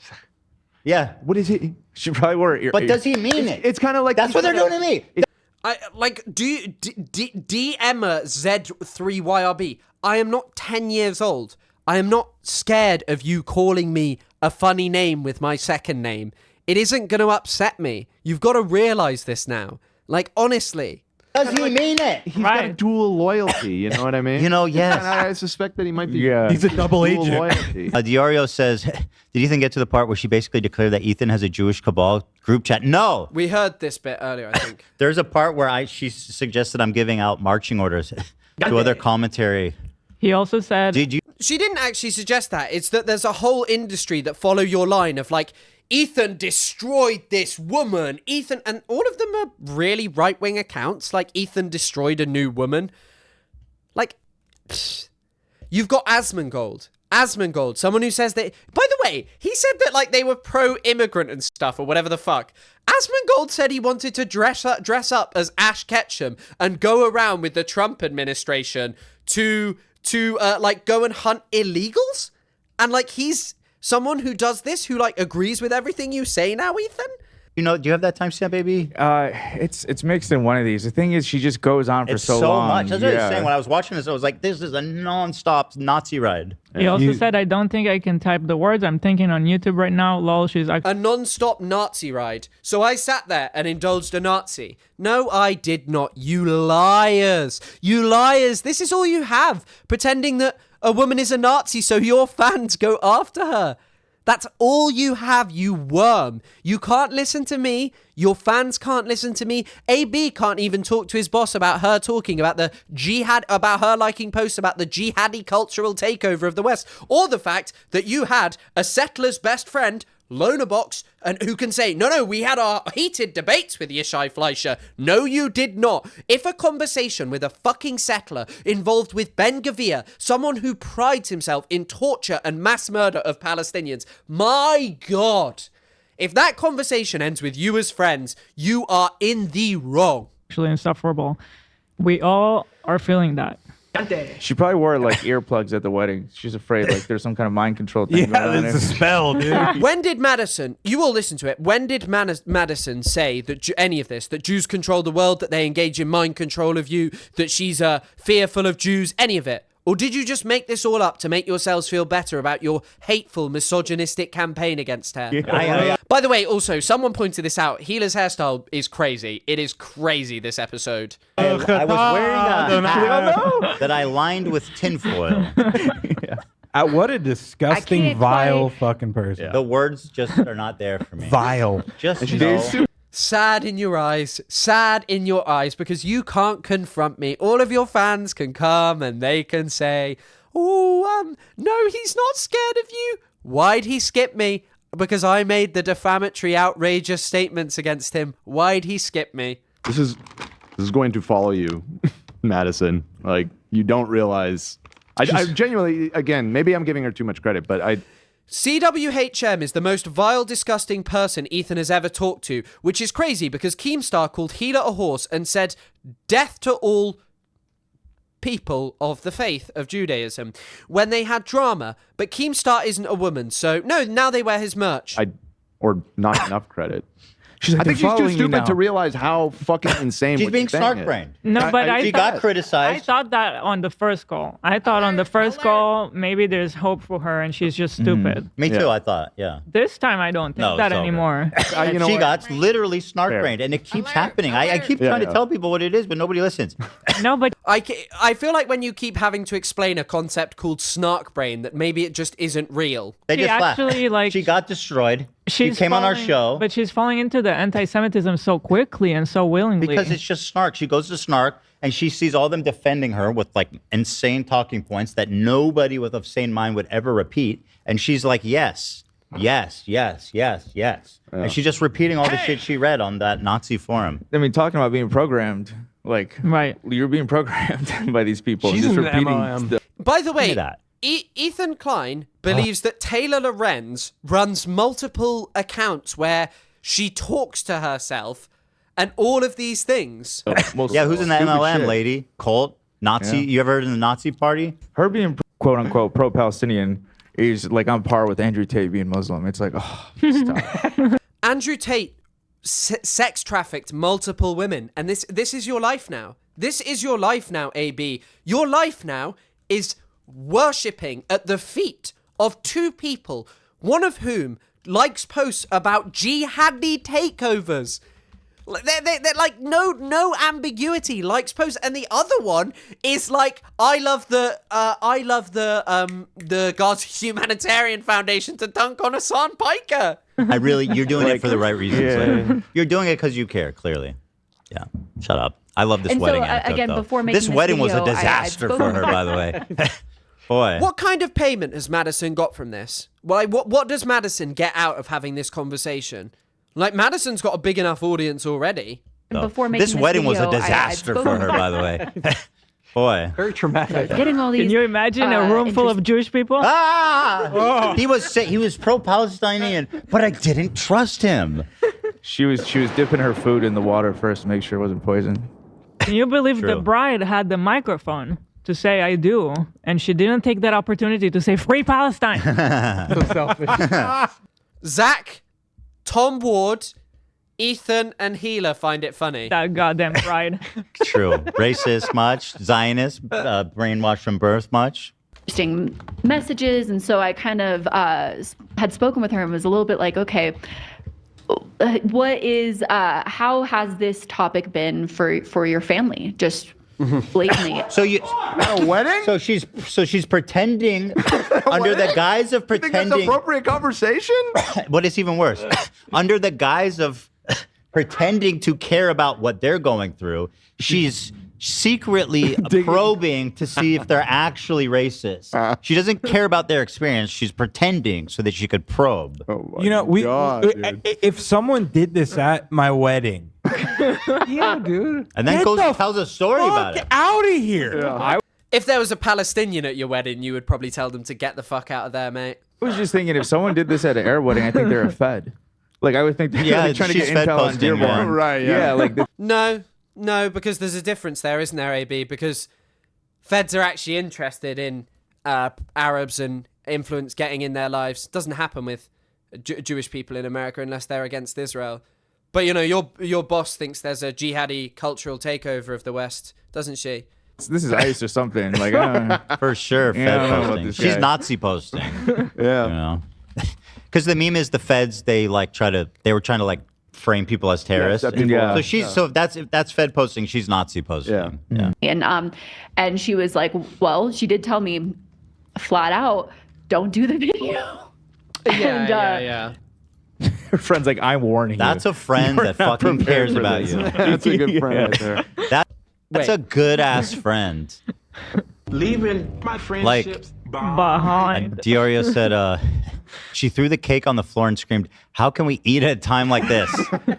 Yeah. What is he? She probably wore it. But does he mean it? It's kind of like That's what they're doing to me. Emma Z3YRB. I am not 10 years old. I am not scared of you calling me a funny name with my second name. It isn't going to upset me. You've got to realize this now. Like, honestly. Does he mean it? He's got dual loyalty, you know what I mean? You know, yes. And I suspect that he might be. Yeah. He's a double dual agent. loyalty. Diario says, did Ethan get to the part where she basically declared that Ethan has a Jewish cabal group chat? No. We heard this bit earlier, I think. There's a part where she suggested I'm giving out marching orders to other commentary. He also said, Did you? She didn't actually suggest that. It's that there's a whole industry that follow your line of like, Ethan destroyed this woman. Ethan, and all of them are really right-wing accounts. Like, Ethan destroyed a new woman. Like, you've got Asmongold, someone who says that. By the way, he said that like they were pro-immigrant and stuff or whatever the fuck. Asmongold said he wanted to dress up as Ash Ketchum and go around with the Trump administration to like go and hunt illegals, and like he's someone who does this, who like agrees with everything you say now, Ethan. You know, do you have that timestamp, baby? It's mixed in one of these. The thing is, she just goes on for It's so so long. much. That's what I was saying. When I was watching this, I was like, this is a non-stop Nazi ride. he also said, I don't think I can type the words. I'm thinking on YouTube right now. Lol, she's A non-stop Nazi ride. So I sat there and indulged a Nazi. No, I did not. You liars. You liars. This is all you have. Pretending that a woman is a Nazi so your fans go after her. That's all you have, you worm. You can't listen to me. Your fans can't listen to me. AB can't even talk to his boss about her talking about the jihad, about her liking posts about the jihadi cultural takeover of the West, or the fact that you had a settler's best friend, Loner Box, and who can say, no, we had our heated debates with Yishai Fleischer. No, you did not. If a conversation with a fucking settler involved with Ben Gavir, someone who prides himself in torture and mass murder of Palestinians, my God, if that conversation ends with you as friends, you are in the wrong. actually insufferable. We all are feeling that. She probably wore like earplugs at the wedding. She's afraid like there's some kind of mind control thing going on. There's a spell, dude. When did Madison, you all listen to it, when did Madison say that any of this, that Jews control the world, that they engage in mind control of you, that she's fearful of Jews, any of it? Or did you just make this all up to make yourselves feel better about your hateful, misogynistic campaign against her? By the way, also, someone pointed this out. Hila's hairstyle is crazy. It is crazy this episode. I was wearing a hat that I lined with tinfoil. What a disgusting, vile fucking person. Yeah. The words just are not there for me. Vile. Just no. Sad in your eyes, because you can't confront me. All of your fans can come and they can say, no, he's not scared of you. Why'd he skip me? Because I made the defamatory, outrageous statements against him. Why'd he skip me? This is going to follow you, Madison. Like, you don't realize. I genuinely, again, maybe I'm giving her too much credit, but CWHM is the most vile, disgusting person Ethan has ever talked to, which is crazy because Keemstar called Hila a horse and said, death to all people of the faith of Judaism when they had drama. But Keemstar isn't a woman, so no, now they wear his merch. Or not enough credit. She's I think she's too stupid to realize how fucking insane. She's being snark-brained. No, but she got criticized. I thought that on the first call. I thought on the first call, maybe there's hope for her and she's just stupid. Me too, I thought, yeah. This time, I don't think that anymore. She got literally snark-brained, and it keeps happening. I keep trying to tell people what it is, but nobody listens. No, but I feel like when you keep having to explain a concept called snark brain, that maybe it just isn't real. They just actually, laugh. She got destroyed. She came on our show. But she's falling into the anti-Semitism so quickly and so willingly. Because it's just snark. She goes to snark, and she sees all them defending her with like insane talking points that nobody with a sane mind would ever repeat. And she's like, yes, yes, yes, yes, yes. Yeah. And she's just repeating all the shit she read on that Nazi forum. I mean, talking about being programmed, like, you're being programmed by these people. She's just an repeating MLM. stuff. By the way, Ethan Klein believes that Taylor Lorenz runs multiple accounts where she talks to herself and all of these things. Yeah, who's in the MLM, lady? Cult? Nazi? Yeah. You ever heard of the Nazi party? Her being quote unquote pro-Palestinian is like on par with Andrew Tate being Muslim. It's like, oh, stop. Andrew Tate sex trafficked multiple women, and this is your life now. This is your life now, AB. Your life now is worshipping at the feet of two people, one of whom likes posts about jihadi takeovers. They're like no ambiguity, likes posts, and the other one is like, I love the God's Humanitarian Foundation to dunk on Hassan Piker. You're doing it for the right reasons. Like, you're doing it because you care, clearly. Yeah, shut up. I love this And wedding. so, anecdote, again, though. before making this this wedding was a video, disaster for her, by the way. Boy. What kind of payment has Madison got from this? Like, what does Madison get out of having this conversation? Like, Madison's got a big enough audience already. And before making this wedding was a video, disaster for her, by the way. Boy. Very traumatic. Getting all these. Can you imagine a room full of Jewish people? He was pro-Palestinian, but I didn't trust him. She was dipping her food in the water first to make sure it wasn't poisoned. Can you believe the bride had the microphone to say I do, and she didn't take that opportunity to say free Palestine? So selfish. Zach, Tom Ward, Ethan, and Hila find it funny. That goddamn bride. True. Racist much. Zionist. Brainwashed from birth much. Interesting messages, and so I kind of had spoken with her and was a little bit like, okay, what is how has this topic been for your family? Just blatantly. So you at a wedding? So she's pretending under the guise of Think pretending. that's appropriate conversation? What is even worse? Under the guise of pretending to care about what they're going through, she's secretly probing to see if they're actually racist. She doesn't care about their experience. She's pretending so that she could probe. You know, if someone did this at my wedding, yeah, dude, and then tells a story about it. Out of here. I If there was a Palestinian at your wedding, you would probably tell them to get the fuck out of there, mate. was just thinking, if someone did this at an air wedding, I think they're a Fed. Like, I would think they're trying to get Fed intel on posting, Dearborn. Right, Yeah, like No, because there's a difference there, isn't there, AB? Because Feds are actually interested in Arabs and influence getting in their lives. Doesn't happen with Jewish people in America unless they're against Israel. But, you know, your boss thinks there's a jihadi cultural takeover of the West, doesn't she? this is ICE or something. Like, For sure, Yeah, I don't know Fed about posting. this She's guy. Nazi posting. Yeah. You know? because the meme is the feds. They were trying to like frame people as terrorists. So if that's Fed posting, she's Nazi posting. And she was like, well, she did tell me flat out, don't do the video. Yeah. Her friend's like, I'm warning you. That's a friend that fucking cares about you. That's a good friend right there. That's a good ass friend. Leaving my friendships behind. Diorio said she threw the cake on the floor and screamed, "How can we eat at a time like this?"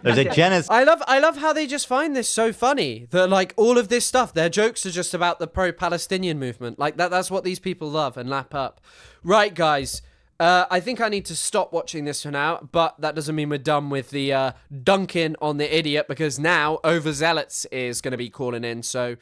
There's a genocide. I love how they just find this so funny. That like all of this stuff, their jokes are just about the pro-Palestinian movement. Like that's what these people love and lap up. Right, guys. I think I need to stop watching this for now, but that doesn't mean we're done with the dunking on the idiot, because now Overzealots is going to be calling in. So